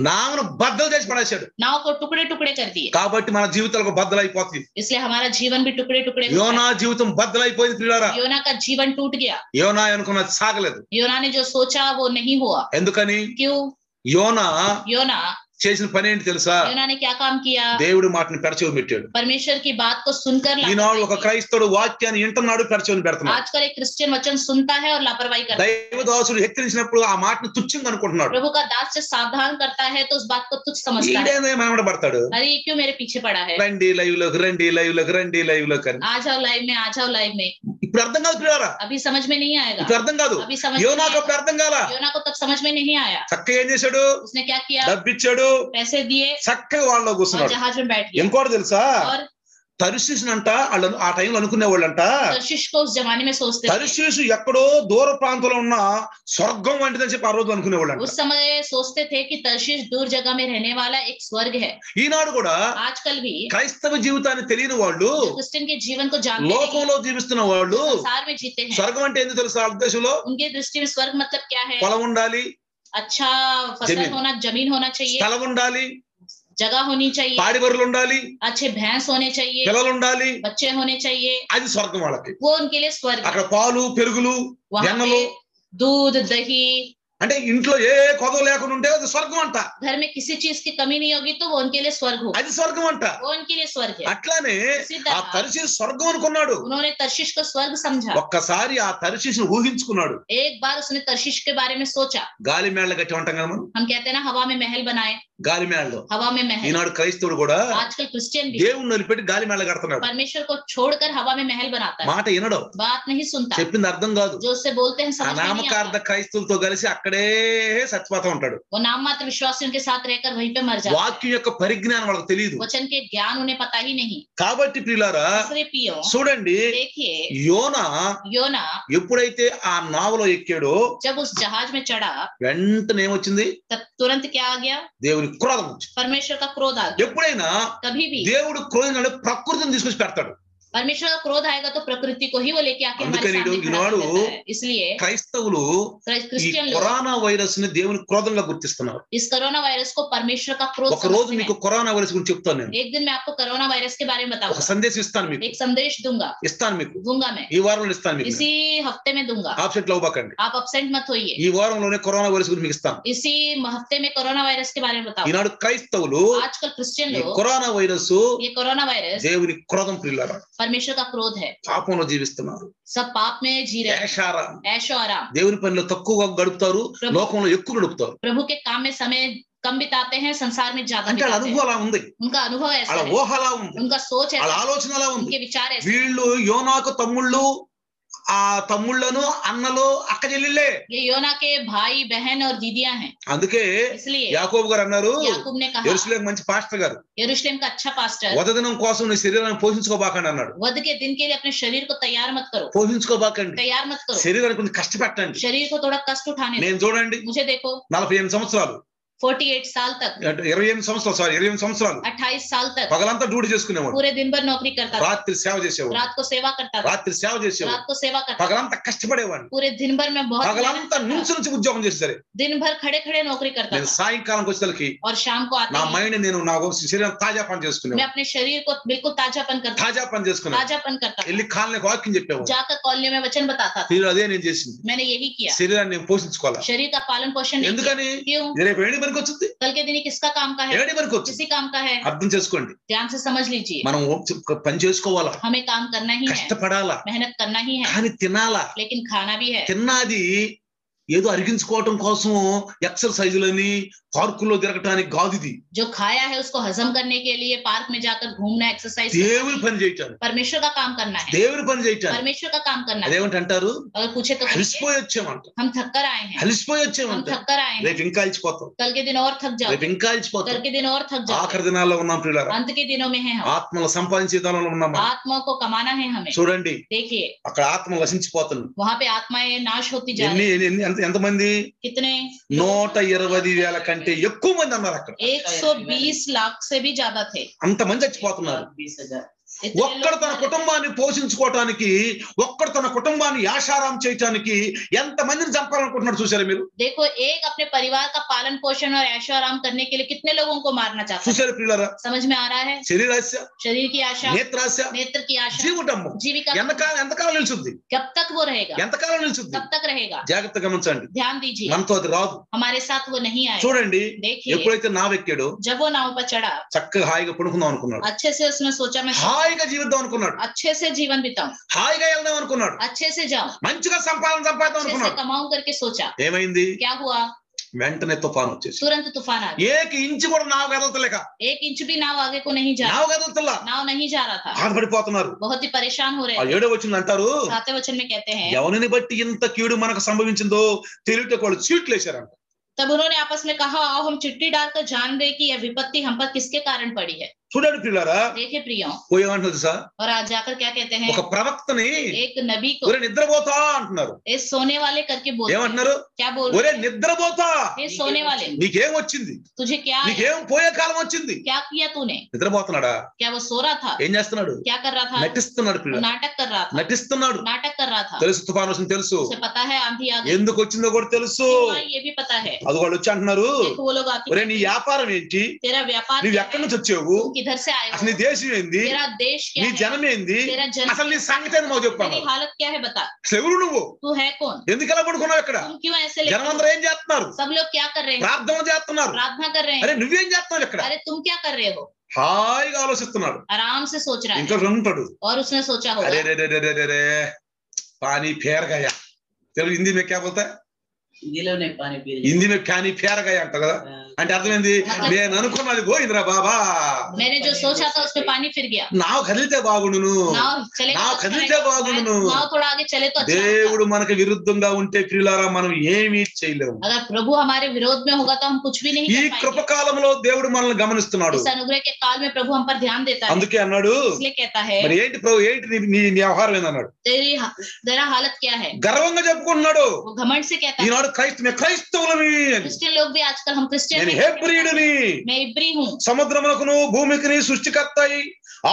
నామను బద్దలు చేసి పడేశాడు. नाव को टुकड़े टुकड़े कर दिए. కాబట్టి మన జీవితాలకు బద్దలైపోతుంది. इसलिए हमारा जीवन भी टुकड़े टुकड़े. యోనా జీవితం బద్దలైపోయింది పిల్లరా. योना का जीवन टूट गया. యోనా అనుకున్నది సాగలేదు. योना ने जो सोचा वो नहीं हुआ. ఎందుకని? क्यों? యోనా योना చేసిన పని ఏంటి తెలుసా? योना ने क्या काम किया? దేవుడి మాటని పెడచెవి పెట్టాడు. परमेश्वर की बात को सुनकर ఈనాడు ఒక క్రైస్తవుడు వాక్యాన్ని వింటున్నాడు, పెడచెవిని పెడుతున్నాడు. आजकल एक क्रिश्चियन वचन सुनता है और लापरवाही करता है। దైవదాసుడు హెచ్చరించినప్పుడు ఆ మాటను తుచ్చంగా అనుకుంటున్నాడు. प्रभु का दास से सावधान करता है तो उस बात को तुच्छ समझता है। ఈడేనే మనబడతాడు, अरे ये क्यों मेरे पीछे पड़ा है? రండి లైవ్ లోకి, రండి లైవ్ లోకి, రండి లైవ్ లోకి అని. आ जाओ लाइव में, आ जाओ लाइव में। ఇప్పుడు అర్థం కాదు ప్రియులారా, अभी समझ में नहीं आएगा। ఇప్పుడు అర్థం కాదు. अभी समझ యోనాకు అప్పుడు అర్థం కాలా. योना को तब समझ में नहीं आया। చక్కగా ఏం చేశాడు? उसने क्या किया? డబ్బిచ్చాడు, पैसे दिए చక్కగా వాళ్ళలో और కూర్చున్నాడు. जहाज में बैठ गया। ఇంకోటి తెలుసా? और తర్షీషునంట వాళ్ళు ఆ టైంలో అనుకునే వాళ్ళంట, तर्शीश को उस जमाने में सोचते थे। తర్షీషు ఎక్కడో దూర ప్రాంతంలో ఉన్న స్వర్గం వంటిదని చెప్పి ఆ రోజు అనుకునే వాళ్ళంట. उस समय सोचते थे कि तर्शीश दूर जगह में रहने वाला एक स्वर्ग है। ఈనాడు కూడా आजकल भी క్రైస్తవ జీవితాన్ని తెలియని వాళ్ళు, जो क्रिश्चियन के जीवन को जानते नहीं, లోకంలో జీవిస్తున్న వాళ్ళు संसार में जीते हैं, స్వర్గం అంటే ఏంది తెలుసా? ఆ ఉద్దేశంలో उनके दृष्टि में स्वर्ग मतलब क्या है? పొలం ఉండాలి, अच्छा फसल जमीन। होना, जमीन होना चाहिए, స్థలం ఉండాలి, जगह होनी चाहिए, పాడి బర్రెలు ఉండాలి, अच्छे भैंस होने चाहिए, పిల్లలు ఉండాలి. बच्चे होने चाहिए। అది స్వర్గం వాళ్ళకి. वो उनके लिए स्वर्ग అక్కడ है। పాలు పెరుగులు वहाँ వెన్నలు, पे दूध दही, అంటే ఇంట్లో ఏ కొదవ లేకుండా ఉంటే అది స్వర్గం అంట. घर में किसी चीज की कमी नहीं होगी तो वो उनके लिए स्वर्ग होगा, అది స్వర్గం అంట. वो उनके लिए स्वर्ग है। అట్లానే इसी ఆ तरह తర్షీషు స్వర్గం అనుకున్నాడు. उन्होंने तर्शीश को स्वर्ग समझा। ఒక్కసారి ఆ తర్షీషును ఊహించుకున్నాడు. एक बार उसने तर्शीश के बारे में सोचा। గాలి మేళ్ళ కట్టి ఉంటాం కదా మనం, हम कहते हैं ना हवा में महल बनाए, గాలి మేళ్ళలో. हवा में महल। ఈనాడు క్రైస్తవుడు కూడా आजकल क्रिश्चियन भी దేవుణ్ణి వదిలిపెట్టి గాలి మేళ్ళ కడుతున్నాడు. परमेश्वर को छोड़कर हवा में महल बनाता है, మాట వినడు, बात नहीं सुनता, చెప్పింది అర్థం కాదు. जो उससे बोलते हैं ఆ समझ में नहीं నామకార్థ आता। క్రైస్తవులతో కలిసి అక్కడే చచ్చిపోతూ ఉంటాడు. वो नाम मात्र विश्वासियों के साथ रहकर वहीं पे मर जाता है। వాక్యం యొక్క పరిజ్ఞానం వాళ్ళకి తెలియదు. वचन के ज्ञान उन्हें पता ही नहीं। కాబట్టి ప్రియులారా दूसरे पियो చూడండి, देखिए, యోనా योना ఎప్పుడైతే ఆ నావలో ఎక్కాడో जब उस जहाज में चढ़ा వెంటనే ఏమొచ్చింది? तब तुरंत क्या आ गया? దేవుని క్రోధం వచ్చింది. परमेश्वर का क्रोध आ गया। ఎప్పుడైనా कभी भी దేవుడు క్రోధం ప్రకృతిని తీసుకొచ్చి పెడతాడు. परमेश्वर का क्रोध आएगा तो प्रकृति को ही वो लेके आके हमारे అందుకని सामने खड़ा ఈనాడు कर देता है। इसलिए క్రైస్తవులు ఈ क्रिश्चियन लोग కరోనా వైరస్ ని దేవుని క్రోధంగా గుర్తిస్తున్నారు. इस कोरोना वायरस को परमेश्वर का क्रोध ఒక రోజు समझते మీకు हैं। కరోనా వైరస్ గురించి చెప్తాను. నేను एक दिन मैं आपको कोरोना वायरस के बारे में ఒక बताऊंगा, సందేశం ఇస్తాను మీకు, एक संदेश दूंगा ఇస్తాను मैं ఈ వారంలో ఇస్తాను మీకు. इसी हफ्ते में दूंगा, ఆబ్సెంట్ అవ్వకండి. आप अपसेंट मत होइए। ఈ వారంలోనే కరోనా వైరస్ గురించి మీకు ఇస్తాను. इसी हफ्ते में कोरोना वायरस के बारे में बताऊंगा। ఈనాడు క్రైస్తవులు आजकल क्रिश्चियन ఈ लोग కరోనా వైరస్ ये कोरोना वायरस దేవుని క్రోధం ప్రియులారా, परमेश्वर का क्रोध है, పాపంలో జీవిస్తున్నారు. सब पाप में जी रहे हैं, ఏషారాం, ऐशो आराम, దేవుని పనిలో తక్కువగా గడుపుతారు, లోకంలో ఎక్కువ గడుపుతారు. प्रभु के काम में समय कम बिताते हैं, संसार में ज्यादा అంటే వాళ్ళ बिताते అనుభవం हैं। అలా ఉంది, उनका अनुभव ऐसा వాళ్ళ है, ఊహ అలా ఉంది, उनका सोच వాళ్ళ ऐसा है, ఆలోచన అలా ఉంది. उनके विचार ऐसे हैं। వీళ్ళు యోనాకు తమ్ముళ్ళు, ఆ తమ్ముళ్ళను అన్నలు అక్క చెల్లెళ్ళే. ये योना के भाई बहन और दीदियां हैं। అందుకే इसलिए యాకోబు గారు అన్నారు, याकूब ने कहा, యెరూషలేం మంచి పాస్టర్ గారు, यरूशलेम का अच्छा पास्टर, వదదినం కోసం నీ శరీరాన్ని పోషించుకోబాకండి అన్నాడు. वध के दिन के लिए अपने शरीर को तैयार मत करो, పోషించుకోబాకండి, तैयार मत करो, శరీరానికి కొంచెం కష్టపెట్టండి. शरीर को थोड़ा कष्ट उठाने दो। నేను చూడండి मुझे देखो, 48 సంవత్సరాలు, 48 साल तक, 28 సంవత్సరాలు 28 साल तक పగలంతా డ్యూటీ చేసుకునేవాడు, पूरे दिन भर नौकरी करता था, రాత్రి సేవ చేసేవాడు, रात को सेवा करता था, రాత్రి సేవ చేసేవాడు, रात को सेवा करता था, పగలంతా కష్టపడేవాడు, पूरे दिन भर में बहुत मेहनत పగలంతా करता था, నుంచి ఉద్యోగం చేసేసరి. दिन भर खड़े खड़े नौकरी करता నేను था, సాయంకాలంకి వచ్చేసరికి और शाम को आते నా ही మైండ్ నేను నా శరీరం తాజా పని मैं చేసుకునేవాడు, अपने शरीर को बिल्कुल ताजापन करता తాజా పని చేసుకునేవాడు. ताजापन करता था, వెళ్ళి కాలనీ వాక్యం చెప్పేవాడు. जाकर कॉलोनी में वचन बताता था। మీరు అదే నేను చేసింది. मैंने यही किया, శరీరాన్ని నేను పోషించుకోవాలి. शरीर का पालन पोषण नहीं किया। ఎందుకని? क्यों? రేపు ఏడి పనికి వచ్చింది, कल के दिन ये किसका काम का है? ఏడి పనికి వచ్చింది. किसी काम का है। అర్థం చేసుకోండి, ध्यान से समझ लीजिए, మనం పని చేసుకోవాలా, हमें काम करना ही है, కష్టపడాలా, मेहनत करना ही है, కానీ తినాలా. लेकिन खाना भी है। తిన్నది ఏదో అరిగించుకోవటం కోసం ఎక్సర్సైజులని పార్కుల్లో తిరగటానికి కాదు. ఇది जो खाया है उसको हजम करने के लिए पार्क में जाकर घूमना, एक्सरसाइज, దేవుని पని చేయటానికి, परमेश्वर का काम करना है, దేవుని పని చేయటానికి. परमेश्वर का काम करना है। అదేమంటే అంటారు, अगर पूछे तो कहिए, అలసిపోయి వచ్చామంట, हम थक कर आए हैं, అలసిపోయి हम వచ్చామంట, थक कर आए हैं, రేపు ఇంకా అలసిపోతాం, कल के दिन और थक जाओ, రేపు ఇంకా कल అలసిపోతాం. के दिन और थक जाओ। ఆఖరి దినాల్లో ఉన్నాం ప్రియులారా, अंत के दिनों में है हम, ఆత్మల సంపాదించే దినాల్లో ఉన్నాం. आत्मा को कमाना है हमें। చూడండి, देखिए, అక్కడ ఆత్మ నశించిపోతుంది. वहां पे आत्माएं नाश होती जा ఎన్ని रही हैं। ఎంతమంది? कितने? 120,000 కంటే ఎక్కువ మంది అన్నారు అక్కడ. 120 लाख से भी ज्यादा थे। అంతమంది చచ్చిపోతున్నారు. ఒక్కడు తన కుటుంబాన్ని పోషించుకోవటానికి, ఒక్కడు తన కుటుంబాన్ని యాషారాం చేయటానికి ఎంత మందిని చంపాలనుకుంటున్నాడు చూసారా మీరు? देखो, एक अपने परिवार का पालन पोषण और ऐशो आराम करने के लिए कितने लोगों को मारना चाहता है। చూసారా ప్రియులారా? समझ में आ रहा है? శరీరాశ, शरीर की आशा, నేత్రాశ, नेत्र की आशा, జీవితము जीविका ఎంతకాలం నిలుచుద్ది? कब तक वो रहेगा, ఎంతకాలం నిలుచుద్ది? कब तक रहेगा? జాగ్రత్తగా గమనించండి. ध्यान दीजिए, మనతో అది రాదు. हमारे साथ वो नहीं आएगा। చూడండి, देखिए, ఎప్పుడైతే నావెక్కాడో जब वो नाव पर चढ़ा, చక్కగా హాయిగా పడుకుందాం అనుకున్నాడు, अच्छे से उसने सोचा मैं హాయిగా జీవిద్దాం అనుకున్నాడు, अच्छे से जीवन बिताऊं, హాయిగా వెళ్దాం అనుకున్నాడు, अच्छे से जाऊं, మంచిగా సంపాదిద్దాం अच्छे से అనుకున్నాడు. कमाऊं करके सोचा। ఏమైంది? क्या हुआ? వెంటనే తుఫాను వచ్చేసి तुरंत तूफान आ गया। ఏక ఇంచు కూడా నావ కదలతలేక, एक इंच भी नाव आगे को नहीं जा నావ रहा, కదలతల్లా, नाव नहीं जा रहा था, బాధపడిపోతున్నారు. बहुत ही परेशान हो रहे ఆ थे। 7వ వచనం అంటారు, 7वें वचन में कहते हैं, ఎవరిని బట్టి ఇంత కీడు మనకు సంభవించిందో తెలియట వాళ్ళు చీట్లు వేశారంట. तब उन्होंने आपस में कहा, आओ हम चिट्ठी डालकर जान दे कि यह विपत्ति हम पर किसके कारण पड़ी है। చూడండి ప్రియులారా, देखे प्रियो, పోయేమంటున్నారు తెలుసా? और आज जाकर क्या कहते हैं, ఒక ప్రవక్తని एक नबी को ఒరే నిద్రపోతా అంటున్నారు. इस सोने वाले करके बोलते हैं। ఏమంటున్నారు? क्या बोल ఒరే रहे हैं? నిద్రపోతా, ये सोने वाले, నీకేం వచ్చింది? तुझे क्या है? నీకేం పోయే కాలం వచ్చింది? क्या किया तूने? నిద్రపోతున్నాడా? क्या वो सो रहा था? ఏం చేస్తున్నాడు? क्या कर रहा था? నటిస్తున్నాడు वो పిల్ల, नाटक कर रहा था, నటిస్తున్నాడు. नाटक कर रहा था। తెలుసు తుఫాను వస్తుంది, తెలుసు उसे पता है आंधी आ गई, ఎందుకు వచ్చిందో కూడా తెలుసు. क्यों आई ये भी पता है। అది వాళ్ళు వచ్చి అంటున్నారు, देखो वो लोग आके ఒరే నీ వ్యాపారం ఏంటి? तेरा व्यापार నువ్వు क्या ఎక్కడి है? నుంచి వచ్చావు? तुम किधर से आए అసలు నీ हो? దేశం ఏంది? तेरा देश क्या నీ है? జనం ఏంది? तेरा जन, అసలు నీ సంగతి ఏంది మాకు చెప్పాను. तेरी हालत क्या है बता। అసలు ఎవరు నువ్వు? तू है कौन? ఎందుకు ఎలా పడుకున్నావు ఇక్కడ? तुम क्यों ऐसे लेटे జనం हो? అందరూ ఏం చేస్తున్నారు? सब लोग क्या कर रहे हैं? ప్రార్థన చేస్తున్నారు. प्रार्थना कर रहे అరే हैं। నువ్వేం చేస్తున్నావు ఇక్కడ? अरे तुम क्या कर रहे हो? హాయిగా ఆలోచిస్తున్నాడు. आराम से सोच रहा है। ఇంకా ఉంటాడు, और उसने सोचा अरे होगा, रे रे रे रे रे रे पानी फेर गया. తెలుగు हिंदी में क्या बोलता है? గిలోనే పానీ పీ हिंदी में पानी फेर गया అంట కదా. అంటే అర్థమైంది, నేను అనుకున్నది పోయిందిరా బాబా, मैंने जो सोचा था उसमें पानी फिर गया। నావు కదిలితే బాగుండును, नाव चलेगा नाव तो अच्छा कदलते रहेगा। बागुंडुनु। नाव थोड़ा आगे चले तो अच्छा होगा। దేవుడు మనకు విరుద్ధంగా ఉంటే ప్రియులారా మనం ఏమీ చేయలేము. अगर प्रभु हमारे विरोध में होगा तो हम कुछ भी नहीं ఈ कर पाएंगे। కృపకాలంలో దేవుడు మనల్ని గమనిస్తున్నాడు. इस अनुग्रह के काल में प्रभु हम पर ध्यान देता है, అందుకే అన్నాడు, इसलिए कहता है, మరి ఏంటి ప్రభు, ఏంటి నీ వ్యవహారం ఏందన్నాడు. तेरा हालत क्या है? గర్వంగా చెప్పుకుంటున్నాడు. वो घमंड से कहता है, ఈనాడు క్రైస్తవులని, क्रिश्चियन लोग भी आजकल हम क्रिश्चियन నేను नहीं, హెబ్రీయుడిని, मैं इब्री हूँ। సముద్రమునకును భూమికిని సృష్టికర్త అయి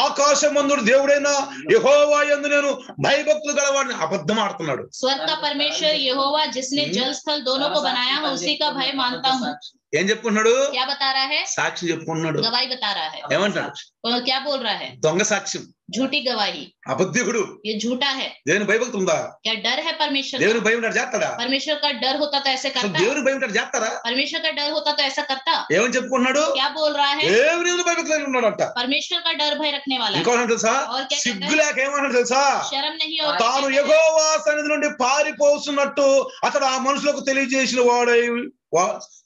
ఆకాశమందుడు దేవుడైన యెహోవా యందు నేను భయభక్తులు గలవాడిని అబద్ధం ఆడుతున్నాడు. स्वर्ग का परमेश्वर यहोवा जिसने जल स्थल दोनों को बनाया है उसी का भय मानता हूँ। ఏం చెప్పుకున్నాడు? क्या बता रहा है? సాక్ష్యం చెప్పుకున్నాడు. गवाही बता रहा है। ఏమంటాడు? और क्या बोल रहा है? దొంగ సాక్ష్యం, झूठी गवाही, అబద్ధికుడు. ये झूठा है। దేవుని భయభక్తి ఉందా? क्या डर है परमेश्वर దేవుని का? భయం ఉంటాడు చేస్తాడా? परमेश्वर का डर होता तो ऐसे అసలు करता? దేవుని భయం ఉంటాడు చేస్తారా? परमेश्वर का डर होता तो ऐसा करता? ఏమని చెప్పుకున్నాడు? क्या बोल रहा है? దేవుని యందు భయభక్తి కలిగి ఉన్నాడంట. परमेश्वर का डर भय रखने वाला है। ఇంకో తెలుసా? और क्या कहता సిగ్గు है? లేక ఏమన్నాడు తెలుసా? शर्म नहीं और తాను యెహోవా సన్నిధి నుండి పారిపోతున్నట్టు అతడు ఆ మనుషులకు తెలియజేసిన వాడై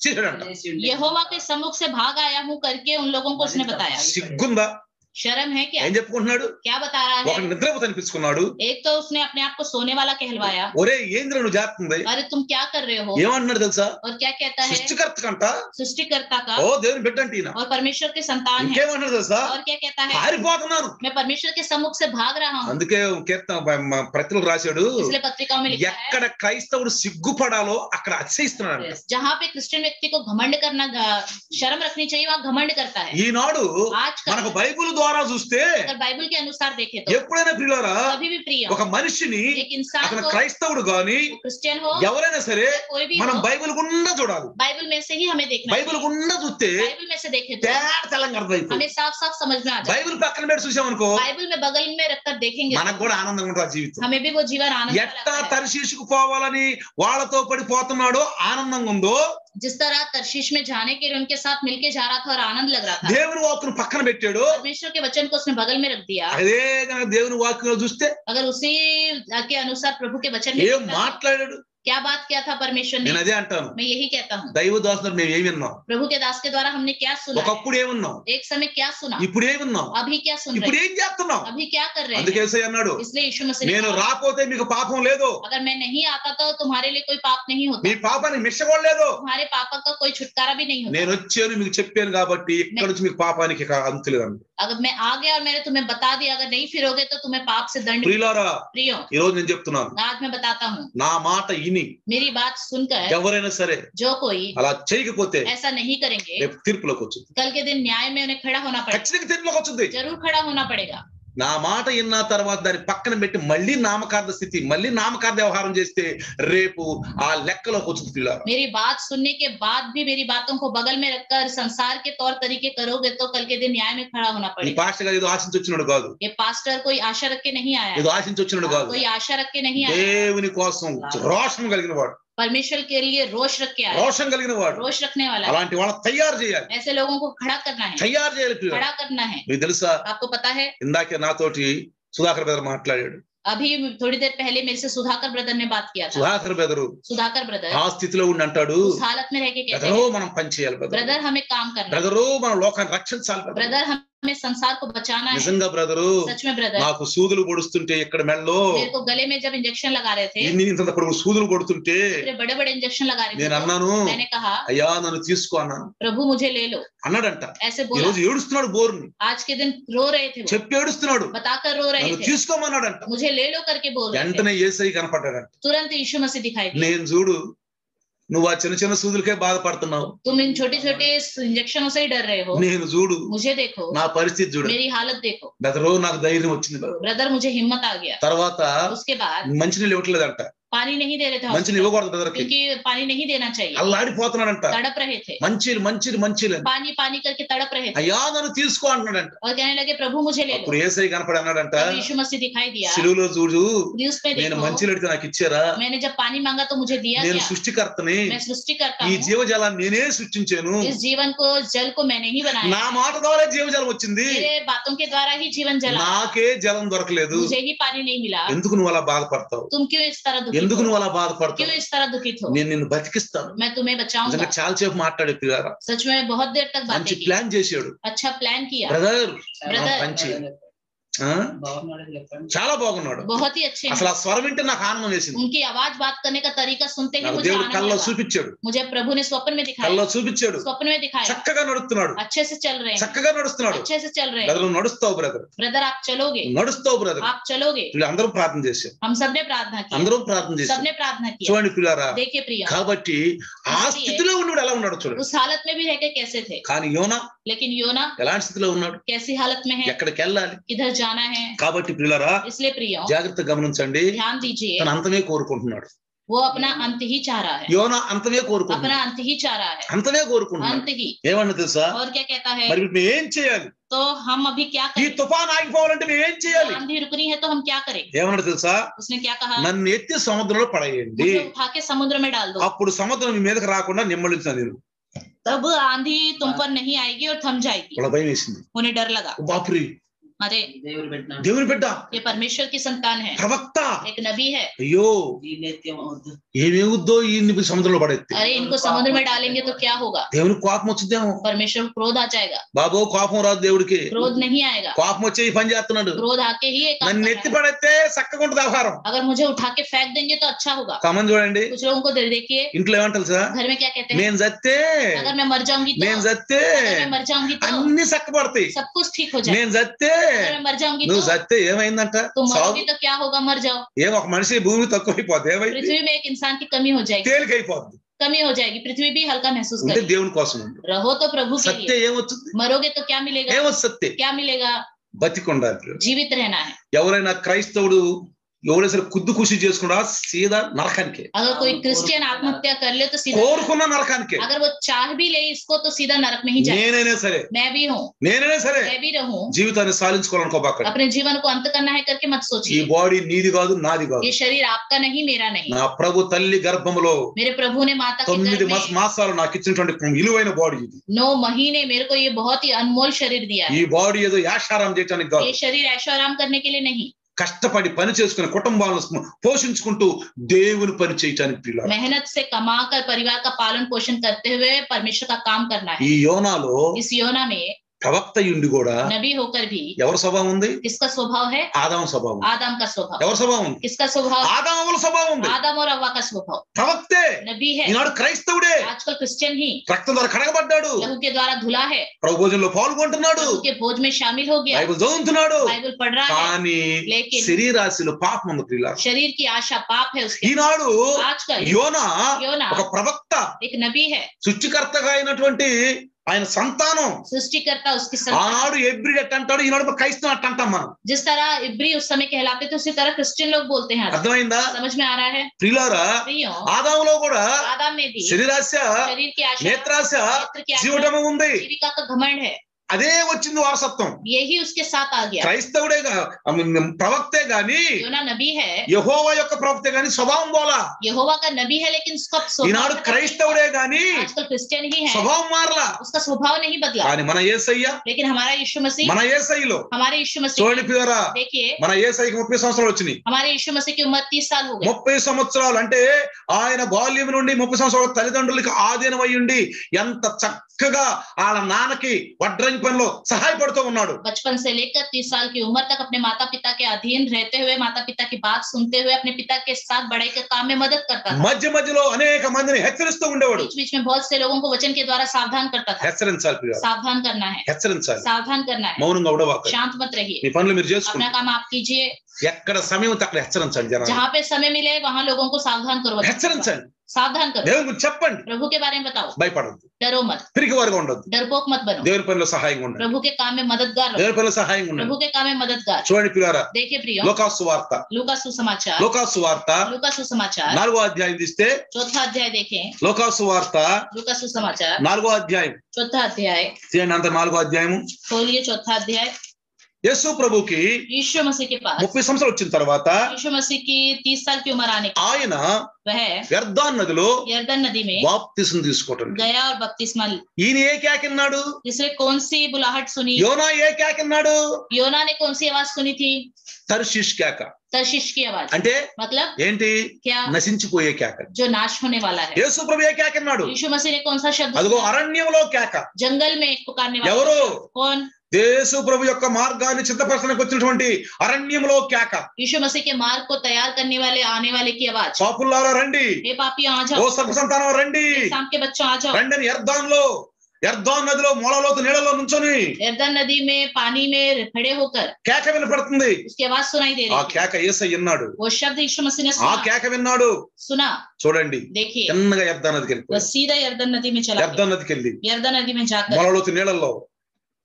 చేశాడంట. यहोवा के सम्मुख से भाग आया हूँ करके उन लोगों को उसने बताया। సిగ్గుందా? शर्म है क्या? ఏం చెప్పుకుంటున్నాడు? क्या बता रहा ఒక है? నిద్రపోత అనిపించుకున్నాడు. एक तो उसने अपने आप को सोने वाला कहलवाया। ఒరే ఏంద్ర నువ్వు చేస్తుంది? अरे तुम क्या कर रहे हो? ఏమన్నాడు తెలుసా? और क्या कहता है? సృష్టికర్త కంట, सृष्टिकर्ता का ఓ దేవుని బిడ్డ అంటే ఈయన. और परमेश्वर के संतान है। ఇంకేమన్నాడు తెలుసా? और क्या कहता है? పారిపోతున్నాను. मैं परमेश्वर के सम्मुख से भाग रहा हूँ। అందుకే కీర్తన ప్రతిలో రాశాడు, इसलिए पत्रिकाओं में लिखा है, ఎక్కడ క్రైస్తవుడు సిగ్గుపడాలో అక్కడ అతిశయిస్తున్నాడు. जहाँ पे क्रिश्चियन व्यक्ति को घमंड करना, शर्म रखनी चाहिए, वहाँ घमंड करता है। ఈనాడు आजकल మనకు బైబిల్ ద్వారా చూస్తే अगर बाइबल के अनुसार देखे तो ఎప్పుడైనా ప్రియులారా कभी भी प्रिय ఒక మనిషిని, एक इंसान అతను को, క్రైస్తవుడు గాని क्रिश्चियन हो, ఎవరైనా సరే कोई भी మనం हो, బైబిల్ గుండా చూడాలి. बाइबल में से ही हमें देखना బైబిల్ चाहिए। గుండా చూస్తే बाइबल में से देखे तो తేడా తెలంగా అర్థమైపోతుంది. हमें साफ साफ समझ में आ जाए। బైబిల్ పక్కన పెట్టి చూసామనుకో बाइबल में बगल में रखकर देखेंगे మనకు కూడా ఆనందంగా ఉంటుంది ఆ జీవితం. हमें भी वो जीवन आनंद का ఎట్టా लगता है। తర్షీషుకు పోవాలని వాళ్ళతో పడిపోతున్నాడో ఆనందంగా ఉందో, जिस तरह तरशीश में जाने के लिए उनके साथ मिलके जा रहा था और आनंद लग रहा था, దేవుని వాక్కును పక్కన పెట్టాడు. परमेश्वर के वचन को उसने बगल में रख दिया। అదే కనుక దేవుని వాక్యంలో చూస్తే अगर उसी के अनुसार प्रभु के वचन में ఏం देखता तो మాట్లాడాడు? क्या बात किया था परमेश्वर ने? నేను అదే అంటాను, मैं यही कहता हूँ, దైవ దాసులు మేము ఏమి విన్నాం? प्रभु के दास के द्वारा हमने क्या सुना है? ఒకప్పుడు ఏమున్నాం, एक समय क्या सुना, ఇప్పుడు ఏమున్నాం, अभी क्या सुन ఇప్పుడు रहे ఏం చేస్తున్నాం? हैं, अभी क्या कर रहे అందుకే हैं। యేసయ్య అన్నాడు, इसलिए यीशु मसीह ने నేను कहा, రాపోతే మీకు పాపం లేదు, अगर मैं नहीं आता तो तुम्हारे लिए कोई पाप नहीं होता, మీ పాపాన్ని మిషగొడలేదు. तुम्हारे पाप का कोई छुटकारा भी नहीं होता। నేను వచ్చాను మీకు చెప్పాను కాబట్టి ఇక్కడ నుంచి మీకు పాపానికి అంతు లేదు. अगर मैं आ गया और मैंने तुम्हें बता दिया, अगर नहीं फिरोगे तो तुम्हें पाप से दंड। ప్రియులారా प्रियो, ఈ రోజు నేను చెప్తున్నాను, आज मैं बताता हूँ, నా మాట ఇని मेरी बात सुनकर ఎవరైనా సరే जो कोई అలా చేయకపోతే ऐसा नहीं करेंगे, రేపు తీర్పులోకి వచ్చింది. कल के दिन न्याय में उन्हें खड़ा होना पड़ेगा, ఖచ్చితంగా తీర్పులోకి వచ్చింది. जरूर खड़ा होना पड़ेगा। నా మాట విన్న తర్వాత దాని పక్కన పెట్టి మళ్ళీ నామకార్థ స్థితి, మళ్ళీ నామకార్థ వ్యవహారం చేస్తే రేపు ఆ లెక్కలోకి వచ్చింది పిల్లలు. मेरी बात सुनने के बाद भी मेरी बातों को बगल में रखकर संसार के तौर तरीके करोगे तो कल के दिन न्याय में खड़ा होना ఈ पड़ेगा। పాస్టర్ గారు ఏదో ఆశించి వచ్చినాడు కాదు, ये पास्टर कोई आशा रख के नहीं आया, ఏదో ఆశించి వచ్చినాడు కాదు, कोई आशा रख के नहीं आया, దేవుని కోసం రోషం కలిగిన వాడు, परमेश्वर के लिए रोष रख के आया, రోషం కలిగిన వాడు. रोष रखने वाला है। అలాంటి వాళ్ళని తయారు చేయాలి, ऐसे लोगों को खड़ा करना है, తయారు చేయాలి పిల్లలు. खड़ा करना है। మీకు తెలుసా, आपको पता है ఇందాకే నాతోటి సుధాకర్ బ్రదర్ మాట్లాడాడు. अभी थोड़ी देर पहले मेरे से सुधाकर ब्रदर ने बात किया था। సుధాకర్ బ్రదరు सुधाकर ब्रदर ఆ స్థితిలో ఉండి అంటాడు, उस हालत में रह के कहते బ్రదరు हैं, మనం పని చేయాలి బ్రదర్, ब्रदर हमें काम करना है, బ్రదరు మనం లోకాన్ని రక్షించాలి బ్రదర్. ब्रदर हमें संसार को बचाना है। నిజంగా బ్రదరు, सच में ब्रदर, నాకు సూదులు పొడుస్తుంటే ఇక్కడ మెడలో मेरे को गले में जब इंजेक्शन लगा रहे थे, ఇంత పొడుగు సూదులు కొడుతుంటే बड़े बड़े इंजेक्शन लगा रहे నేను थे, అన్నాను, तो मैंने कहा అయ్యా నన్ను తీసుకో అన్నాను. प्रभु मुझे ले लो, అన్నాడంట. ऐसे ఈ बोला। రోజు ఏడుస్తున్నాడు, బోర్ని आज के दिन रो रहे थे, वो చెప్పి ఏడుస్తున్నాడు, बताकर रो रहे నన్ను थे, తీసుకోమన్నాడంట. मुझे ले लो करके बोल रहे थे। వెంటనే యేసయ్య కనపడ్డాడంట. तुरंत यीशु मसीह दिखाई दिए। నేను చూడు, నువ్వు ఆ చిన్న చిన్న సూదులకే బాధపడుతున్నావు, तुम इन छोटे छोटे इंजेक्शनों से ही डर रहे हो, నేను చూడు मुझे देखो, నా పరిస్థితి చూడు. मेरी हालत देखो। బ్రదరు నాకు ధైర్యం వచ్చింది బ్రదర్. ब्रदर मुझे हिम्मत आ गया। తర్వాత उसके बाद మంచినీళ్ళు ఇవ్వట్లేదంట, पानी नहीं दे रहे थे, మంచినీళ్ళు ఇవ్వకూడదు బ్రదర్కి, क्योंकि पानी नहीं देना चाहिए, అల్లాడిపోతున్నాడంట. तड़प रहे थे, మంచిలు మంచిలు మంచిలు पानी पानी करके तड़प रहे थे అయ్యా నన్ను తీసుకో అంటున్నాడంట. और कहने लगे प्रभु मुझे ले लो। అప్పుడు యేసయ్య కనపడి అన్నాడంట, तब यीशु मसीह दिखाई दिया, సిలువలో చూడు, क्रूस पे నేను देखो, మంచిలు అడిగితే నాకు ఇచ్చారా, मैंने जब पानी मांगा तो मुझे दिया నేను गया, సృష్టికర్తని, मैं सृष्टि करता ఈ हूँ, జీవజలాన్ని నేనే సృష్టించాను, इस जीवन को जल को मैंने ही बनाया, నా మాట ద్వారా జీవజలం వచ్చింది, मेरे बातों के द्वारा ही जीवन जला, నాకే జలం దొరకలేదు. मुझे ही पानी नहीं मिला। ఎందుకు నువ్వు అలా బాధపడతావు, तुम क्यों इस तरह दुखित ఎందుకు हो, నువ్వు అలా क्यों బాధపడతావు, इस तरह दुखित हो, నేను నిన్ను బతికిస్తాను. मैं तुम्हें बचाऊंगा। నిజంగా చాలా సేపు మాట్లాడే పిల్లారా, सच में बहुत देर तक మంచి बातें की, ప్లాన్ చేశాడు अच्छा प्लान किया, బ్రదర్. బ్రదర్, మంచి బాగున్నాడని చెప్పండి. చాలా బాగున్నాడు. बहुत ही अच्छे అసలు हैं। ఆ స్వరం వింటే నాకు ఆనందం వేసింది. उनकी आवाज बात करने का तरीका सुनते ही నాకు मुझे దేవుడు आनंद కల్లో लगा। చూపించాడు, मुझे प्रभु ने स्वप्न में दिखाया, కల్లో చూపించాడు, स्वप्न में दिखाया, చక్కగా నడుస్తున్నాడు, अच्छे से चल रहे हैं, చక్కగా నడుస్తున్నాడు. अच्छे से चल रहे हैं। బ్రదర్ నువ్వు నడుస్తావు బ్రదర్, ब्रदर आप चलोगे, నడుస్తావు బ్రదర్. आप चलोगे। అందరూ ప్రార్థన చేశారు, हम सबने प्रार्थना की, అందరూ ప్రార్థన చేశారు. सबने प्रार्थना की। చూడండి పిల్లారా, देखिए प्रिय, కాబట్టి ఆ స్థితిలో ఉన్నాడు, ఎలా ఉన్నాడు చూడండి. उस हालत में भी रहकर कैसे थे, కానీ యోనా लेकिन योना ఎలాంటి స్థితిలో ఉన్నాడు, कैसी हालत में है, ఎక్కడికి వెళ్ళాలి. किधर जाना है। కాబట్టి పిల్లారా इसलिए प्रिय జాగ్రత్తగా గమనించండి, ध्यान दीजिए, తన అంతమే కోరుకుంటున్నాడు. वो अपना अंत ही चाह रहा है, యోనా అంతమే अपना కోరుకుంటున్నాడు, अंत ही चाह रहा है, అంతమే కోరుకుంటున్నాడు. अंत ही। ఏమన్నా తెలుసా, और क्या कहता है, మరి మేము ఏం చేయాలి, तो हम अभी क्या ఈ करें, తుఫాన్ ఆగిపోవాలంటే మేము ఏం చేయాలి. आंधी रुकनी है तो हम क्या करें। ఏమన్నా తెలుసా, उसने क्या कहा, నన్ను ఎత్తి సముద్రంలో పడేయండి, मुझे उठा के समुद्र में डाल दो, అప్పుడు సముద్రం మీ మీదకి రాకుండా నిమ్మలించాను నేను. तब आंधी तुम पर नहीं आएगी और थम जाएगी। వాళ్ళ భయం వేసింది. उन्हें डर लगा, బాపురి, अरे దేవుడు పెట్టిన దేవుని బిడ్డ, ये परमेश्वर की संतान है, ప్రవక్త, एक नबी है, అయ్యో ఈ నిత్యం అవుద్దు. ఏమేవుద్దో ఈ సముద్రంలో పడేస్తే अरे इनको समुद्र में डालेंगे तो क्या होगा, దేవునికి కోపం వచ్చిందేమో. परमेश्वर को क्रोध आ जाएगा। బాబు కోపం రాదు దేవుడికి, क्रोध नहीं आएगा, కోపం వచ్చే ఈ పని చేస్తున్నాడు. क्रोध आके ही ये काम నన్ను कर ఎత్తి रहा है। పడేస్తే చక్కగా ఉంటుంది వ్యవహారం. अगर मुझे उठा के फेंक देंगे तो अच्छा होगा। కమన్ చూడండి, कुछ लोगों को देखिए ఇంట్లో ఏమంటారు సార్, घर में क्या कहते हैं, నేను చస్తే अगर मैं मर जाऊंगी तो, నేను చస్తే अगर मैं मर जाऊंगी तो అన్ని చక్కబడతాయి, सब कुछ ठीक हो जाएगा, నేను చస్తే अगर मैं मर जाऊंगी నువ్వు तो చస్తే ఏమైందంట, तुम సాగు. मरोगी तो क्या होगा, मर जाओ। ఏం ఒక మనిషి భూమి తక్కువైపోద్ది, ఏమైంది, पृथ्वी में एक इंसान की कमी हो जाएगी, తేలికైపోద్ది. कमी हो जाएगी, पृथ्वी भी हल्का महसूस ఉంటే करेगी। దేవుని కోసం ఉంది. रहो तो प्रभु के సత్య लिए, ఏమొచ్చింది, मरोगे तो क्या मिलेगा, ఏమొచ్చు సత్య, क्या मिलेगा, బతికుండాలి. जीवित रहना है। ఎవరైనా క్రైస్తవుడు ఎవరైనా సరే కుద్దు ఖుషి చేసుకున్నా సీదా నరకానికే, अगर कोई क्रिश्चियन आत्महत्या कर ले तो सीधा, కోరుకున్న నరకానికే. अगर वो चाह भी ले इसको तो सीधा नरक में ही जाए। నేనైనా సరే, मैं भी हूँ, నేనైనా సరే मैं भी रहूं, జీవితాన్ని సాధించుకోవాలనుకోబాకండి. अपने जीवन को अंत करना है करके मत ఈ सोचिए। బాడీ నీది కాదు, నాది కాదు. ये शरीर आपका नहीं, मेरा नहीं। నా ప్రభు తల్లి గర్భములో मेरे प्रभु ने माता के 9 गर्भ में మాసాలు నాకు ఇచ్చినటువంటి విలువైన బాడీ ఇది. 9 महीने मेरे को ये बहुत ही अनमोल शरीर दिया ఈ है। బాడీ ఏదో యాషారాం చేయడానికి కాదు, ये शरीर ऐशो आराम करने के लिए नहीं, కష్టపడి పని చేసుకుని కుటుంబాలను పోషించుకుంటూ దేవుని పని చేయటానికి పిల్లలు. मेहनत से कमा कर परिवार का पालन पोषण करते हुए परमेश्वर का काम करना ఈ है। యోనాలో इस योना में ప్రవక్త ఉండి కూడా नबी होकर भी ఎవరి స్వభావం ఉంది, किसका स्वभाव है, ఆదాము స్వభావం. आदम का स्वभाव। ఎవరి స్వభావం ఉంది, किसका स्वभाव, ఆదాముల స్వభావం ఉంది. आदम और अव्वा का स्वभाव। ప్రవక్తే नबी है, ఈనాడు క్రైస్తవుడే, आजकल क्रिश्चियन ही రక్తం ద్వారా కడగబడ్డాడు, लहू के द्वारा धुला है, ప్రభు భోజనంలో పాల్గొంటున్నాడు, प्रभु के भोज में शामिल हो गया, బైబిల్ చదువుతున్నాడు. बाइबल पढ़ रहा है, కానీ लेकिन శరీరాశిలో పాపం ఉంది పిల్లలు. शरीर की आशा पाप है उसके। ఈనాడు आजकल యోనా योना ఒక ప్రవక్త, एक नबी है, సృష్టికర్తగా అయినటువంటి ఆయన సంతానం सृष्टिकर्ता उसकी संतान। ఆనాడు ఎబ్రి ఎట్ అంటాడు, ఈనాడు క్రైస్తవం అట్ట అంటాం మనం. जिस तरह इब्री उस समय कहलाते थे उसी तरह क्रिश्चियन लोग बोलते हैं। అర్థమైందా? समझ में आ रहा है? ప్రియులారా, प्रियो, ఆదాములో కూడా आदम में भी శరీరాశ, शरीर की आशा, నేత్రాశ, नेत्र की आशा, జీవటము ఉంది. जीविका का घमंड है। అదే వచ్చింది వారసత్వం. यही उसके साथ आ गया। క్రైస్తవుడే ప్రవక్తే గాని, योना नबी है, యెహోవా యొక్క ప్రవక్తే గాని స్వభావం బోలా. यहोवा का नबी है, लेकिन उसका ఈనాడు स्वभाव, క్రైస్తవుడే గాని आजकल क्रिश्चियन ही है, స్వభావం మారలా. उसका स्वभाव नहीं बदला। కానీ మన యేసయ్య, लेकिन हमारा यीशु मसीह, మన యేసయ్యలో हमारे यीशु मसीह, చూడండి ప్రియులారా, देखिए మన యేసయ్యకి 30 సంవత్సరాలు వచ్చినాయి. हमारे यीशु मसीह की उम्र 30 साल हो गई। 30 సంవత్సరాలు అంటే ఆయన బాల్యం నుండి 30 సంవత్సరాల తల్లిదండ్రులకి ఆధీనమై ఉండి ఎంత చక్కగా వాళ్ళ నాన్నకి వడ్రంగి పనిలో సహాయపడుతూ ఉన్నాడు. बचपन से लेकर 30 साल की उम्र तक अपने माता पिता के अधीन रहते हुए, माता पिता की बात सुनते हुए, अपने पिता के साथ बड़ाई के काम में मदद करता था। మధ్య మధ్యలో అనేక మందిని హెచ్చరిస్తూ ఉండేవాడు. बीच बीच में बहुत से लोगों को वचन के द्वारा सावधान करता था। హెచ్చరించాలి ప్రియులారా, सावधान करना है, హెచ్చరించాలి. सावधान करना है, మౌనంగా ఉండవాకండి. शांत मत रहिए, మీ పనులు మీరు చేసుకోండి. अपना काम आप कीजिए। ఎక్కడ సమయం ఉంటే అక్కడ హెచ్చరించండి. జనాలు जहाँ पे समय मिले वहाँ लोगों को सावधान करो, హెచ్చరించండి. सावधान करो, దేవుని గురించి చెప్పండి. प्रभु के बारे में बताओ, భయపడద్దు, डरो मत, పిరికివారుగా ఉండొద్దు. डरपोक मत बनो, దేవుని పనిలో సహాయంగా ఉండండి. प्रभु के काम में मददगार रहो, దేవుని పనిలో సహాయంగా प्रभु ఉండండి. के काम में मददगार। చూడండి ప్రియులారా, देखिए प्रियो, లోకాసు వార్త, लूका सुसमाचार, లోకాసు వార్త लूका सुसमाचार 4వ అధ్యాయం తీస్తే, 4था अध्याय देखें, లోకాసు వార్త लूका सुसमाचार 4వ అధ్యాయం 4था अध्याय తీయండి. అంత 4వ అధ్యాయము. खोलिए 4था अध्याय। యేసు ప్రభుకి यीशु मसीह के पास 30 సంవత్సరాలు వచ్చిన తర్వాత यीशु मसीह की 30 साल की उम्र आने के ఆయన वह యర్దాను నదిలో यरदन नदी में బాప్తిసం తీసుకోవటం. गया और बपतिस्मा ली। ఈయన ఏ కేకన్నాడు? इसने कौन सी बुलाहट सुनी? యోనా ఏ కేకన్నాడు? योना ने कौन सी आवाज सुनी थी? తర్షీష్ కేక. तर्शीश की आवाज। అంటే मतलब ఏంటి? क्या? నశించిపోయే కేక. जो नाश होने वाला है। యేసు ప్రభు ఏ కేకన్నాడు? यीशु मसीह ने कौन सा शब्द అదిగో सुना? అరణ్యంలో కేక. जंगल में एक पुकारने वाला ఎవరు? शब्द। कौन? యేసు ప్రభు యొక్క మార్గాన్ని సిద్ధపరచడానికి వచ్చినటువంటి అరణ్యంలో కేక. यीशु मसीह के मार्ग को तैयार करने वाले आने वाले की आवाज। పాపులారా రండి, हे पापी आ ఓ जाओ, సర్వ సంతానం రండి, शाम के बच्चों आ जाओ। రండి అని యర్దాను నదిలో మూలలోతు నీళ్ళలో నుంచొని यरदन नदी में पानी में खड़े होकर కేక వినపడుతుంది. उसकी आवाज सुनाई दे ఆ रही है। కేక యేసయ్య విన్నాడు. वो शब्द यीशु मसीह ने ఆ सुना। కేక విన్నాడు. सुना। చూడండి, देखिए చిన్నగా యర్దాను నదికి वो వెళ్ళిపోయాడు. सीधा यरदन नदी में चला गया। యర్దాను నదికి వెళ్ళి यरदन नदी में जाकर మూలలోతు నీళ్ళల్లో,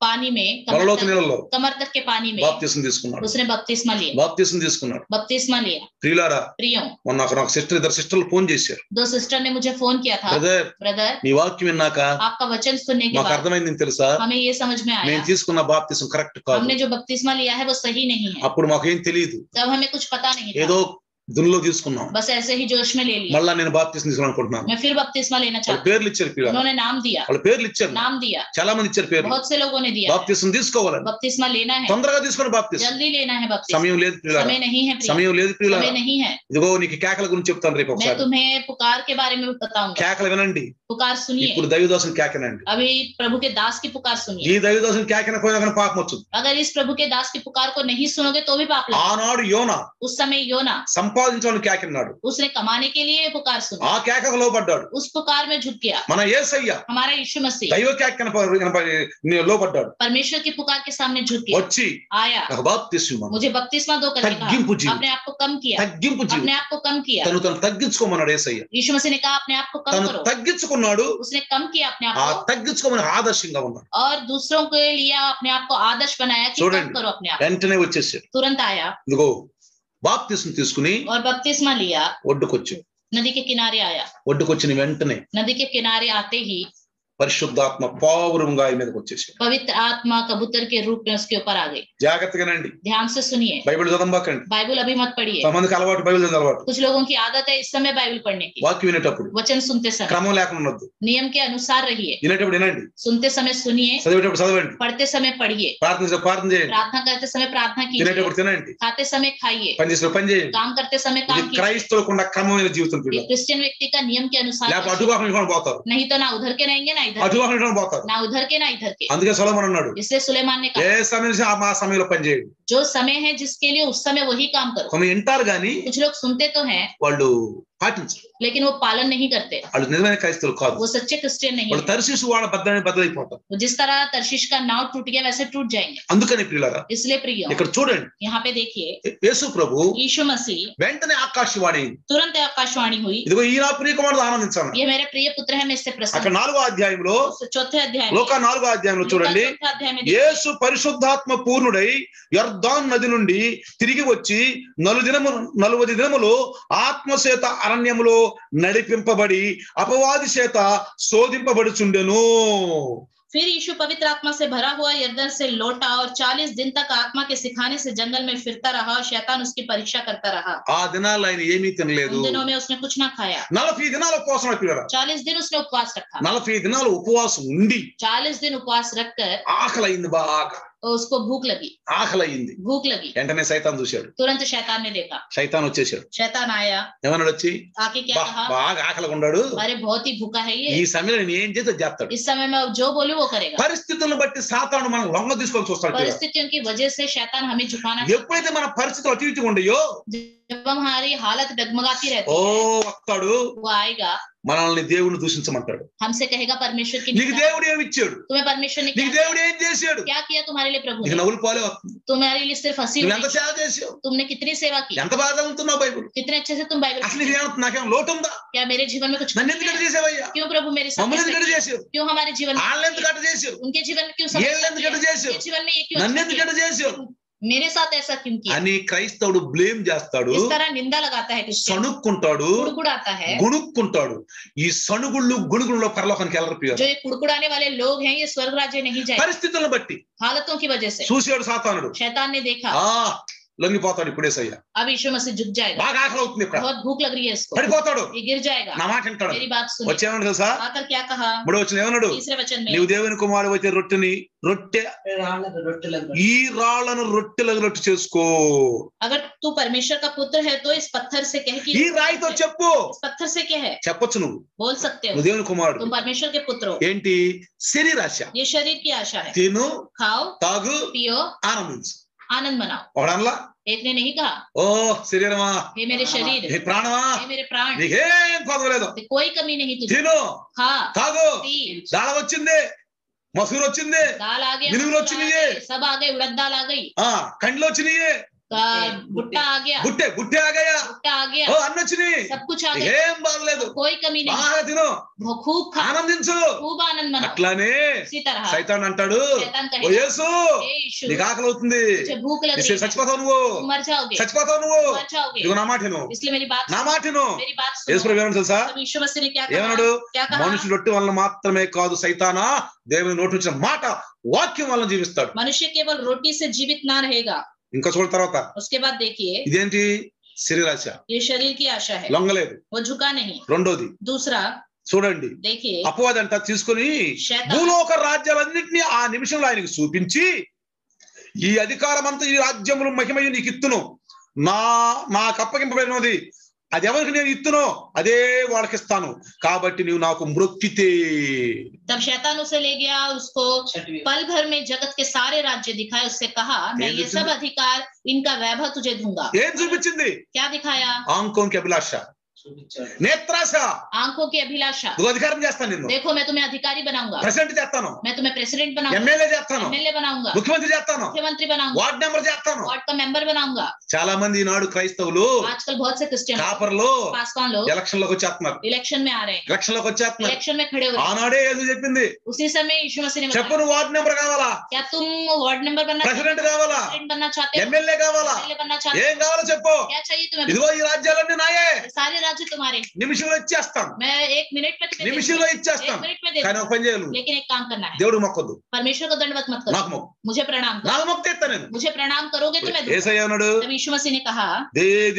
पानी में మూలలోతు నీళ్ళల్లో कमर तक के पानी में బాప్తిసం తీసుకున్నాడు. उसने बपतिस्मा लिया। బాప్తిసం తీసుకున్నాడు. बपतिस्मा लिया। ప్రియులారా, प्रियो, మొన్న నాకు సిస్టర్, ఇద్దరు సిస్టర్లు ఫోన్ చేశారు. 2 सिस्टर ने मुझे फोन किया था। బ్రదర్, ब्रदर, నీ వాక్యం విన్నాక आपका वचन सुनने के మాకు बाद అర్థమైంది తెలుసా, हमें ये समझ में आया, నేను తీసుకున్న బాప్తిసం కరెక్ట్ కాదు. हमने जो बपतिस्मा लिया है वो सही नहीं है। అప్పుడు మాకేం తెలియదు, तब हमें कुछ पता नहीं ఏదో था, దునిలో తీసుకున్నాం. बस ऐसे ही जोश में ले लिया। మళ్ళా నేను బాప్తిసం తీసుకోవాలనుకుంటున్నాను. मैं फिर बपतिस्मा लेना వాళ్ళ चाहता हूँ। పేర్లు ఇచ్చారు పిల్లలు, उन्होंने नाम दिया, వాళ్ళ పేర్లు ఇచ్చారు, नाम दिया, చాలా మంది ఇచ్చారు పేర్లు. बहुत से लोगों ने दिया है। బాప్తిసం తీసుకోవాలని, बपतिस्मा लेना है, తొందరగా తీసుకుని బాప్తిసం. जल्दी लेना है बपतिस्मा। సమయం లేదు పిల్లలు, समय नहीं है प्रिय, సమయం లేదు పిల్లలు. समय नहीं है। ఇదిగో నీకు కేకల గురించి చెప్తాను రేపు मैं ఒకసారి. तुम्हें पुकार के बारे में बताऊंगा। కేకలు వినండి. पुकार सुनिए। ఇప్పుడు దైవదాసుని కేకనండి. अभी प्रभु के दास की पुकार सुनिए। ఈ దైవదాసుని కేకన పోయినా కానీ పాపం వచ్చుద్ది. अगर इस प्रभु के दास की पुकार को नहीं सुनोगे तो भी पाप लगेगा। ఆనాడు యోనా उस समय योना సంపాదించాలని కేకన్నాడు. उसने कमाने के लिए पुकार सुना, ఆ కేకకు లోబడ్డాడు. उस पुकार में झुक गया। మన యేసయ్య हमारा यीशु मसीह దైవ కేకన లోబడ్డాడు. परमेश्वर की पुकार के सामने झुक गया, వచ్చి आया, నాకు బాప్తిసం ఇవ్వు. मुझे बपतिस्मा दो करके తగ్గింపు कहा, జీవితం. अपने आप को कम किया, తగ్గింపు జీవితం. अपने आप को कम किया। తను తగ్గించుకోమన్నాడు యేసయ్య. यीशु मसीह ने कहा अपने आप को कम తను करो। తగ్గించుకున్నాడు. उसने कम किया अपने आप ఆ को తగ్గించుకోమని ఆదర్శంగా ఉన్నాడు. और दूसरों के लिए अपने आप को आदर्श बनाया कि చూడండి, कम करो अपने आप। వెంటనే వచ్చేసాడు. तुरंत आया ఇదిగో బాప్తిసం తీసుకుని और बपतिस्मा लिया, ఒడ్డుకొచ్చాడు. नदी के किनारे आया। ఒడ్డుకొచ్చిన వెంటనే नदी के किनारे आते ही పరిశుద్ధాత్మ పావురంగా ఆయన మీదకి వచ్చేసాడు. पवित्र आत्मा कबूतर के रूप में उसके ऊपर आ गई। జాగ్రత్తగానండి, ध्यान से सुनिए, బైబిల్ చదవకండి. बाइबल अभी मत पढ़िए। కొంతమందికి అలవాటు బైబిల్ చదివే అలవాటు. कुछ लोगों की आदत है इस समय बाइबल पढ़ने की, వాక్యం వినేటప్పుడు वचन सुनते समय క్రమం లేకుండా ఉండొద్దు. नियम के अनुसार रहिए, వినేటప్పుడు వినండి, सुनते समय सुनिए, చదివేటప్పుడు చదవండి, पढ़ते समय पढ़िए, ప్రార్థన చేయండి, प्रार्थना करते समय प्रार्थना कीजिए, తినేటప్పుడు తినండి, खाते समय खाइए, పని చేసేటప్పుడు పని చేయండి. काम करते समय ఇది काम कीजिए। క్రైస్తవులకు ఉన్న క్రమమైన జీవితం ये పిల్లలు. क्रिश्चियन व्यक्ति का नियम के अनुसार లేకపోతే कीजिए। అటుగా నిలబడి పోతారు, नहीं तो ना उधर के रहेंगे ना इधर అటుగా के, నిలబడి పోతారు. ना उधर के ना इधर के। అందుకే సొలొమోను అన్నాడు, इसलिए सुलेमान ने ఏ कहा సమయం నుంచి ఆ సమయంలో పని చేయండి. जो समय है जिसके लिए उस समय वही काम करो। కొన్ని వింటారు గాని कुछ लोग सुनते तो हैं వాళ్ళు పాటించరు. लेकिन वो पालन नहीं करते, వాళ్ళు నిజమైన క్రైస్తవులు కాదు. वो सच्चे क्रिश्चियन नहीं వాళ్ళు है। తర్షీషు వాళ్ళ బద్దలైపోతారు. वो जिस तरह तर्शीश का नाव टूट गया वैसे टूट जाएंगे। అందుకని ప్రియులారా इसलिए प्रिय ఇక్కడ చూడండి, यहाँ पे देखिए యేసు ప్రభు यीशु मसीह వెంటనే ఆకాశవాణి, तुरंत आकाशवाणी हुई, ఇదిగో ఈ నా ప్రియ కుమారుడు ఆనందించాను. ये मेरे प्रिय पुत्र है, मैं इससे प्रसन्न అక్కడ 4వ అధ్యాయంలో, हूं। चौथे अध्याय में, లోకా 4వ అధ్యాయంలో చూడండి, चौथे अध्याय में देखिए, యేసు పరిశుద్ధాత్మ పూర్ణుడై యొర్దాను నది నుండి తిరిగి వచ్చి 40 దినములు ఆత్మచేత అరణ్యములో నడిపింపబడి అపవాది చేత శోధింపబడుచుండెను. फिर यीशु पवित्र आत्मा से भरा हुआ यरदन से लौटा और 40 दिन तक आत्मा के सिखाने से जंगल में फिरता रहा और शैतान उसकी परीक्षा करता रहा। ఆ దినాల్లో ఆయన ఏమీ తినలేదు. उन दिनों में उसने कुछ ना खाया। 40 దినాలు ఉపవాసం అయిపోయారు. 40 दिन उसने उपवास रखा। 40 దినాలు ఉపవాసం ఉండి 40 दिन उपवास रखकर ఆకలైంది, బాగా उसको भूख लगी, ఆకలైంది. भूख लगी। వెంటనే సైతాన్ చూశాడు. तुरंत शैतान ने देखा, సైతాన్ వచ్చేసాడు. शैतान आया, ఏమన్నాడు వచ్చి, आके क्या कहा, బాగా ఆకలిగా ఉన్నాడు, अरे बहुत ही भूखा है ఈ ये, సమయంలో నేను ఏం చేస్తే చేస్తాడు. इस समय में जो बोलूं वो करेगा। పరిస్థితులను బట్టి సాతాను మనం లొంగ తీసుకొని చూస్తాడు. परिस्थितियों की वजह से शैतान हमें झुकाना, ఎప్పుడైతే మన పరిస్థితులు అటు ఇటు ఉండయో, जब हमारी हालत डगमगाती रहती ఓ है, వస్తాడు वो आएगा, మనల్ని దేవుడిని దూషించమంటాడు. हमसे कहेगा परमेश्वर की నీకు దేవుడు ఏమి ఇచ్చాడు, तुम्हें परमेश्वर ने నీకు దేవుడు ఏం చేశాడు, क्या किया तुम्हारे लिए प्रभु నీకు ने, నవ్వులు పోలే వస్తుంది. तुम्हारे लिए सिर्फ हंसी నువ్వు ఎంత उड़ी, సేవ చేసావు, तुमने कितनी सेवा की, ఎంత బాగా చదువుతున్నావు బైబిల్, कितने अच्छे से तुम बाइबल అసలు पढ़ते हो। నాకేం లోటు ఉందా, क्या मेरे जीवन में कुछ నన్ను कमी ఎందుకంటే है? చేసావయ్యా, क्यों प्रभु मेरे साथ మమ్మల్ని ऐसा ఎందుకంటే किया? చేసావు, क्यों हमारे जीवन में, వాళ్ళని ఎందుకంటే చేసావు, उनके जीवन में क्यों ये समस्या ఎందుకంటే किया? చేసావు, उनके जीवन में ये क्यों నన్ను अच्छा किया? ఎందుకంటే చేసావు मेरे साथ ऐसा क्यों किया? అని క్రైస్తవుడు బ్లేమ్ చేస్తాడు, इस तरह निंदा लगाता है, क्रिश्चियन సణుక్కుంటాడు, कुड़कुड़ाता है। గుణుక్కుంటాడు. ఈ సణుగుళ్ళు గుణుగుల్లో పరలోకానికి వెళ్ళరు ప్రియులు. जो ये कुड़कुड़ाने वाले लोग हैं ये स्वर्ग राज्य नहीं जाएंगे। పరిస్థితులను బట్టి हालतों की वजह से చూసాడు సాతానుడు, शैतान ने देखा, లొంగిపోతాడు. ఇప్పుడేసయ్యా अब यीशु मसीह झुक जाएगा, బాగా ఆకలి అవుతుంది, ఇక్కడ बहुत भूख लग रही है इसको, పడిపోతాడు, ये गिर जाएगा। నా మాట వింటాడు. मेरी बात सुनिए, వచ్చేమన్నాడు తెలుసా, आकर क्या कहा, 3వ వచనం ఏమన్నాడు, तीसरे वचन నీవు में, దేవుని కుమారుడు అయితే రొట్టె రాళ్ళకు రొట్టెలకు ఈ రాళ్లను రొట్టెలకు రొట్టె చేసుకో. अगर तू परमेश्वर का पुत्र है तो इस पत्थर से कह कि ఈ రాయితో చెప్పు, इस पत्थर से क्या है, చెప్పొచ్చు, నువ్వు बोल सकते हो, నువ్వు దేవుని కుమారుడు. तुम परमेश्वर के पुत्र हो। ఏంటి శరీరాశ, ये शरीर की आशा है, తిను, खाओ తాగు, पियो ఆనందించు. आनंद मनाओ। ఒకడనలా, एक ने नहीं कहा ఓ శరీరమా, हे मेरे शरीर, నీ ప్రాణమా, हे मेरे प्राण, నీకేం పదవలేదు, कोई कमी नहीं तुझे, తిను, खा తాగు, पी, దాళ వచ్చింది, మసూరు వచ్చింది, दाल आ गया, मिनुगुल मसूर आ వచ్చినాయి, गए, सब आ गए, उड़द दाल आ गई, కండ్లు వచ్చినాయి, भुट्टा आ गया, గుట్టే ఆగాయా, भुट्टा आ गया, ఓ అన్ని వచ్చినాయి, सब कुछ आ गया, ఏం బాగలేదు, कोई कमी नहीं, బాగా తిను, खूब खा, ఆనందించు. खूब आनंद मनाओ। అట్లానే इसी तरह సైతాన్ అంటాడు, शैतान ఓ कहेगा, యేసు हे यीशु, నీకు ఆకలి అవుతుంది, मुझे भूख लग रही है, చచ్చిపోతావు నువ్వు, तुम मर जाओगे, చచ్చిపోతావు నువ్వు, मर जाओगे, ఇదిగో నా మాట విను, इसलिए मेरी बात నా सुनो, మాట విను. मेरी बात యేసు सुनो। ప్రభు ఏమన్నాడు తెలుసా, तब यीशु मसीह ने क्या ఏమన్నాడు, कहा, क्या कहा, మనుషుడు రొట్టె వలన మాత్రమే కాదు సైతానా, దేవుని నోటి వచ్చిన మాట వాక్యం వలన జీవిస్తాడు. मनुष्य केवल रोटी से जीवित ना रहेगा। ఇంకా చూడ తర్వాత उसके बाद देखिए, ఇదేంటి శరీరాశ, ये शरीर की आशा है, లొంగలేదు. वो झुका नहीं। రెండోది दूसरा చూడండి, देखिए, అపవాది అంట తీసుకుని शैतान భూలోక రాజ్యాలన్నింటినీ ఆ నిమిషంలో ఆయనకు చూపించి, ఈ అధికారం అంతా ఈ రాజ్యములు మహిమయు నీకు ఇత్తును, నాకు అప్పగింపబడినది, అది ఎవరికి నేను ఇత్తునో అదే వాళ్ళకి ఇస్తాను, కాబట్టి నీవు నాకు మ్రొక్కితే. तब शैतान उसे ले गया, उसको पल भर में जगत के सारे राज्य दिखाए, उससे कहा मैं ये सब अधिकार, इनका वैभव तुझे दूंगा। ఏం చూపించింది, क्या दिखाया, ఆంకోంకి అభిలాష, చూపించాడు. నేత్రాశ, आंखों की अभिलाषा, నువ్వు అధికారం చేస్తాను, నిన్ను देखो मैं तुम्हें अधिकारी बनाऊंगा, ప్రెసిడెంట్ చేస్తాను, मैं तुम्हें प्रेसिडेंट बनाऊंगा, ఎమ్మెల్యే చేస్తాను, एमएलए बनाऊंगा, ముఖ్యమంత్రి చేస్తాను, मुख्यमंत्री बनाऊंगा, వార్డ్ మెంబర్ చేస్తాను. वार्ड का मेंबर बनाऊंगा। చాలా మంది ఈనాడు క్రైస్తవులు आजकल बहुत से क्रिश्चियन కాపర్లు पासवान लोग ఎలక్షన్ లోకి వచ్చేస్తున్నారు, इलेक्शन में आ रहे हैं, ఎలక్షన్ లోకి వచ్చేస్తున్నారు. इलेक्शन में खड़े हो रहे हैं। ఆనాడే యేసు చెప్పింది, उसी समय यीशु मसीह ने చెప్పు बताया, నువ్వు వార్డ్ మెంబర్ కావాలా, क्या तुम वार्ड मेंबर बनना चाहते ప్రెసిడెంట్ కావాలా, हो, प्रेसिडेंट बनना चाहते हो, ఎమ్మెల్యే కావాలా, एमएलए बनना चाहते ఏం కావాలో చెప్పు, हो, क्या चाहिए तुम्हें, ఇదిగో ఈ రాజ్యాలన్నీ నాయే, सारे राज्य तुम्हारे, నిమిషంలో ఇచ్చేస్తాను, मैं 1 मिनट में तुम्हें दे నిమిషంలో दूंगा, 1 ఇచ్చేస్తాను. मिनट में दे కానీ दूंगा, ఒక పని చేయాలి, लेकिन एक काम करना है, దేవుడు మొక్కొద్దు, परमेश्वर को दंडवत मत करो, నాకు మొక్కు, मुझे प्रणाम करो, నాకు మొక్కు తెస్తా నేను. मुझे प्रणाम करोगे तो मैं दूंगा। యేసయ్య అన్నాడు, तब यीशु मसीह ने कहा,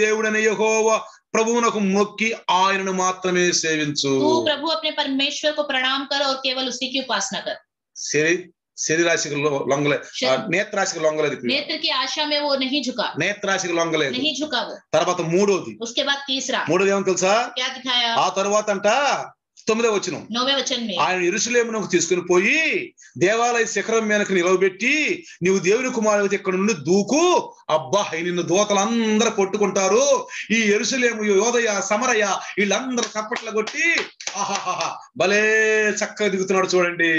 దేవుడైన యెహోవా ప్రభువునకు మొక్కి ఆయనను మాత్రమే సేవించు. तू प्रभु अपने परमेश्वर को प्रणाम कर और केवल उसी की उपासना कर। శరీరాశికి లొంగలేదు, నేత్రాశికి లొంగలేదు, नेत्र की आशा में वो नहीं झुका, నేత్రాశికి లొంగలేదు. नहीं झुका वो। తర్వాత మూడోది, उसके बाद तीसरा మూడోది ఏమో తెలుసా, क्या दिखाया, ఆ తరువాత అంట 9వ వచనం, 9वें वचन में ఆయన యెరూషలేమునకు తీసుకుని పోయి దేవాలయ శిఖరం మీదకు నిలవబెట్టి, నీవు దేవుని కుమారుడు ఇక్కడ నుండి దూకు, అబ్బా నిన్ను దూతలందరూ కొట్టుకుంటారు, ఈ యెరూషలేము యోదయ సమరయ వీళ్ళందరూ చప్పట్లు కొట్టి ఆహాహా భలే చక్కగా దిగుతున్నాడు చూడండి,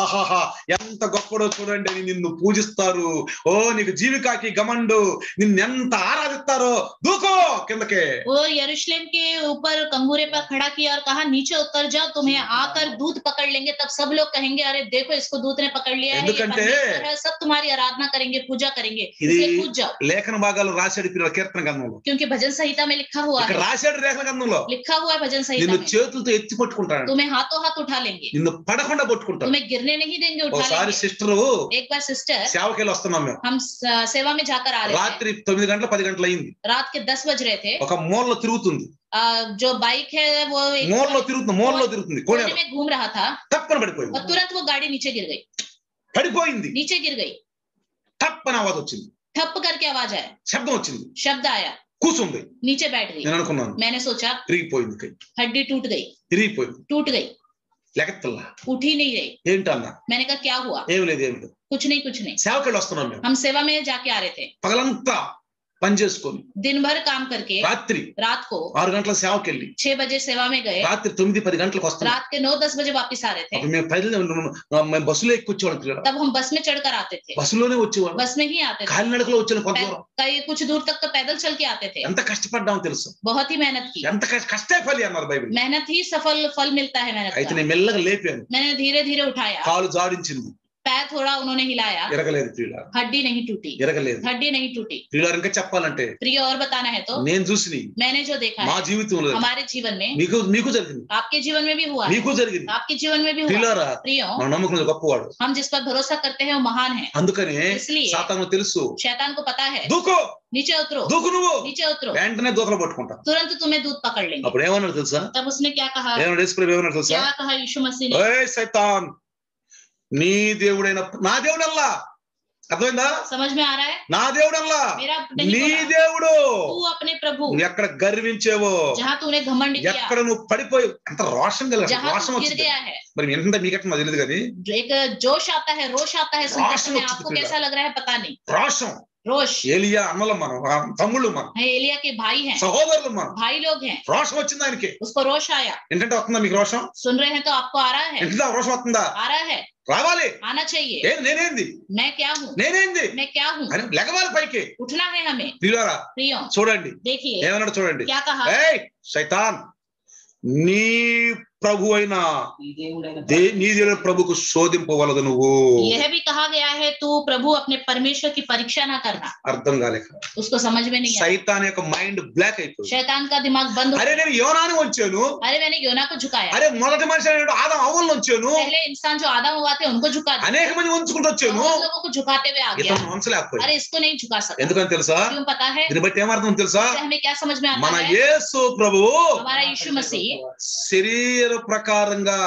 ఆహాహా ఎంత గొప్పడో చూడండి అని నిన్ను పూజిస్తారు. ఓ నీకు జీవికాకి గమండు నిన్నెంత ఆరాధిస్తారో, దూకో కిందకే. वो यरूशलेम के ऊपर कंगूरे पर खड़ा किया और कहा नीचे उतर जाओ, तुम्हें आकर दूत पकड़ लेंगे। तब सब लोग कहेंगे अरे देखो इसको दूत ने पकड़ लिया है, ये परमेश्वर है, सब तुम्हारी आराधना करेंगे, पूजा करेंगे, इसलिए कूद जाओ। లేఖన భాగాలు రాశాడు పిల్లల కీర్తన గ్రంథంలో, क्योंकि भजन संहिता में लिखा हुआ ఇక్కడ है, రాశాడు లేఖన గ్రంథంలో, लिखा हुआ है भजन संहिता నిన్ను में, చేతులతో ఎత్తి పట్టుకుంటాడు, तुम्हें हाथों हाथ उठा लेंगे, నిన్ను పడకుండా పట్టుకుంటాడు. तुम्हें गिरने नहीं देंगे, उठा ఒకసారి लेंगे। సిస్టరు एक बार सिस्टर సేవకెళ్ళి వస్తున్నాం మేము, हम सेवा में जाकर आ रहे थे, రాత్రి 9 గంటల 10 గంటలు అయింది, रात के 10 बज रहे थे। ఒక మూలలో తిరుగుతుంది, जो बाइक है वो एक మూలలో తిరుగుతుంది कोने కోణేలో में घूम रहा था తప్పన పడిపోయింది, और तुरंत वो गाड़ी नीचे गिर गई, పడిపోయింది, नीचे गिर गई, తప్పన ఆవాజ్ వచ్చింది, ठप करके आवाज आया, శబ్దం వచ్చింది, शब्द आया, కూసుంది, नीचे बैठ गई। నేను అనుకున్నాను मैंने सोचा తిరిగిపోయింది, కై हड्डी टूट गई, తిరిగిపోయింది, टूट गई, లెగత్తల్లా उठ ही नहीं रही। ఏంటన్నా, मैंने कहा क्या हुआ? ఏమి లేదు ఏమి లేదు, कुछ नहीं। సేవకెళ్ళి వస్తున్నాం మేము, हम सेवा में जाके आ रहे थे, పగలంతా పని చేసుకొని दिन भर काम करके రాత్రి रात को 6 గంటల సేవకెళ్ళి 6 बजे सेवा में गए, రాత్రి 9-10 గంటలకు వస్తున్నాం. रात के 9-10 बजे वापस आ रहे थे। అప్పుడు మేము బస్సులో ఎక్కి వచ్చేవాళ్ళం, तब हम बस में चढ़कर आते थे, బస్సులోనే వచ్చేవాళ్ళం, बस में ही आते थे, కాలినడకలో వచ్చాను కొంత దూరం. कई कुछ दूर तक तो पैदल चल के आते थे। ఎంత కష్టపడ్డామో తెలుసు, बहुत ही मेहनत की, ఎంత కష్టే ఫలి అన్నారు బైబిల్. मेहनत ही सफल फल मिलता है मेहनत అయితే का। నేను మెల్లగా లేపాను, मैंने धीरे धीरे उठाया, కాలు జాడించింది, पैर थोड़ा उन्होंने हिलाया, ఎరగలేదు ప్రియులారా, हड्डी नहीं टूटी, ఎరగలేదు हड्डी नहीं टूटी। ప్రియులారా. ఇంకా చెప్పాలంటే प्रिय और बताना है तो నేను చూసి मैंने जो देखा మా है జీవితంలో हमारे जीवन में, మీకు జరిగింది, आपके जीवन में भी हुआ है, మీకు జరిగింది. आपके जीवन में भी हुआ है। ప్రియులారా प्रियो, మన నమ్మకం గొప్పవాడు, हम जिस पर भरोसा करते हैं वो महान है, అందుకనే इसलिए సాతాను తెలుసు, शैतान को पता है దూకు नीचे उतरो, దూకు నువ్వు, नीचे उतरो, వెంటనే దూకలు పట్టుకుంటా. तुरंत तुम्हें दूध पकड़ लेंगे। అప్పుడు ఏమన్నాడు తెలుసా, तब उसने क्या कहा, ఏమన్నాడు యేసు ప్రభు ఏమన్నాడు తెలుసా, क्या कहा यीशु मसीह ने? ఓయ్ సైతాన్ నీ దేవుడైన నా దేవుడల్లా, అర్థమైందా, समझ में आ रहा है? నా దేవుడల్లా मेरा नहीं నీ बोला, దేవుడు. तू अपने प्रभु, నువ్వు ఎక్కడ గర్వించేవో, जहाँ तूने घमंड किया, ఎక్కడ నువ్వు పడిపోయి అంత రోషం కలిగి जहाँ రోషం तू गिर వచ్చింది. गया है, మరి ఎంత మీకట్టు నాకు తెలియదు కానీ एक जोश आता है, रोष आता है सुनते रोष समय, होती आपको थी कैसा लग रहा है पता नहीं। రోషం, रोष, ఏలియా అన్నలం మనం, తమ్ముళ్ళు మనం, है एलिया के भाई हैं, సహోదరులు మనం, भाई लोग हैं, రోషం వచ్చింది ఆయనకి. उसको रोष आया। ఏంటంటే వస్తుందా మీకు రోషం, सुन रहे हैं तो आपको आ रहा है, ఏంటంటే రోషం వస్తుందా, आ रहा है, రావాలి. आना चाहिए। నేనేంది मैं क्या హूँ, నేనేంది मैं क्या हूँ, అని లెగవాలి పైకి. उठना है हमें। ప్రియులారా प्रियो, చూడండి देखिए ఏమన్నాడు చూడండి, क्या कहा, ఏయ్ శైతాన్ నీ ప్రభు అయిన ఈ దేవుడైన నీ దేవుని ప్రభుకు శోధింపవలదు నువ్వు. यह भी कहा गया है तू प्रभु अपने परमेश्वर की परीक्षा ना करना। అర్థం కాలేక उसको समझ में नहीं आया, సైతాన్ యొక్క మైండ్ బ్లాక్ అయిపోయింది. शैतान का दिमाग बंद हो అరే गया। నేను యోనాను ఉంచాను, अरे मैंने योना को झुकाया, అరే మొదటి మనిషి అయిన ఆదం అవ్వలను ఉంచాను, पहले इंसान जो आदम हुआ थे उनको झुका दिया, అనేక మంది ఉంచుకుంటూ వచ్చాను, बहुत लोगों को झुकाते हुए आ गया। ఇతను ఉంచలేకపోయాడు. अरे इसको नहीं झुका सकता, ఎందుకని తెలుసా, क्यों पता है? దీన్ని బట్టి ఏమర్థం తెలుసా, इससे हमें क्या समझ में आता మన है? యేసు ప్రభువు हमारा यीशु मसीह శరీర ప్రకారంగా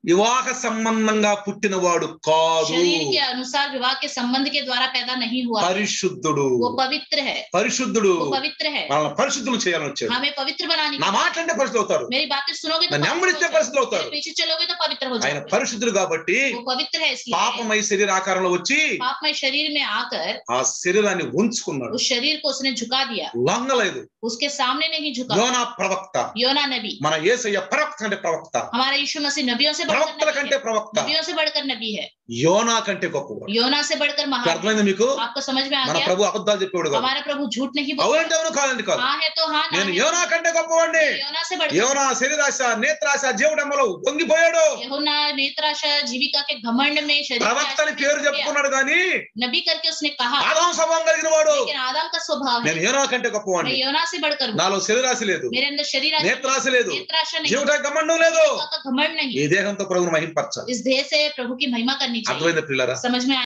వివాహ సంబంధంగా పుట్టినవాడు కాదు, शरीर के अनुसार विवाह के संबंध के द्वारा पैदा नहीं हुआ, పరిశుద్ధుడు. वो पवित्र है, పరిశుద్ధుడు वो पवित्र है, మనల్ని పరిశుద్ధులు చేయాలని వచ్చాడు. हमें पवित्र बनाने నా की। మాటలంటే పరిశుద్ధులు అవుతారు, मेरी बातें सुनोगे तो నన్ను पवित्र వెంబడిస్తే हो పరిశుద్ధులు जाओगे, అవుతారు. मेरे पीछे चलोगे तो पवित्र हो ఆయన जाओगे। పరిశుద్ధుడు కాబట్టి वो पवित्र है, इसलिए పాపమై శరీర ఆకారంలో వచ్చి पापमय शरीर में आकर ఆ శరీరాన్ని ఉంచుకున్నాడు, उस शरीर को उसने झुका दिया, లొంగలేదు. उसके सामने नहीं झुका। యోనా ప్రవక్త, योना नबी, మన యేసయ్య ప్రవక్త కంటే ప్రవక్త, हमारा यीशु मसीह नबियों से बढ़कर ప్రవక్తల नबी కంటే है, ప్రవక్త, नबियों से बढ़कर नबी है, యోనా కంటే గొప్పవాడు. योना से बढ़कर महान है। అర్థమైంది మీకు, आपको समझ में आ మన गया? ప్రభు అబద్ధాలు చెప్పేవాడు కాదు. हमारा प्रभु झूठ नहीं बोलता, అవునంటే అవును, కాదండి కాదు. हाँ है तो हाँ, ना నేను है యోనా కంటే గొప్పవాడిని. तो योना से बढ़कर। యోనా శరీరాశ నేత్రాశ జీవడమ్మలో వంగిపోయాడు, यूहन्ना नेत्राशा जीविका के घमंड में शरीर की आशा ప్రవక్తని में పేరు डूब गया। చెప్పుకున్నాడు కానీ नबी करके उसने कहा, ఆదాం స్వభావం కలిగిన వాడు. लेकिन आदम का स्वभाव है, నేను యోనా కంటే मैं గొప్పవాడిని, योना से बढ़कर हूँ, నాలో శరీరాశ లేదు, मेरे अंदर शरीर आशा నేత్రాశ లేదు, नहीं, नेत्राशा नहीं, జీవిత గమండం లేదు. का घमंड नहीं। ఈ దేహంతో ప్రభువును మహింపరచాలి. इस देह से प्रभु की महिमा करनी चाहिए। అర్థమైంది పిల్లరా? समझ में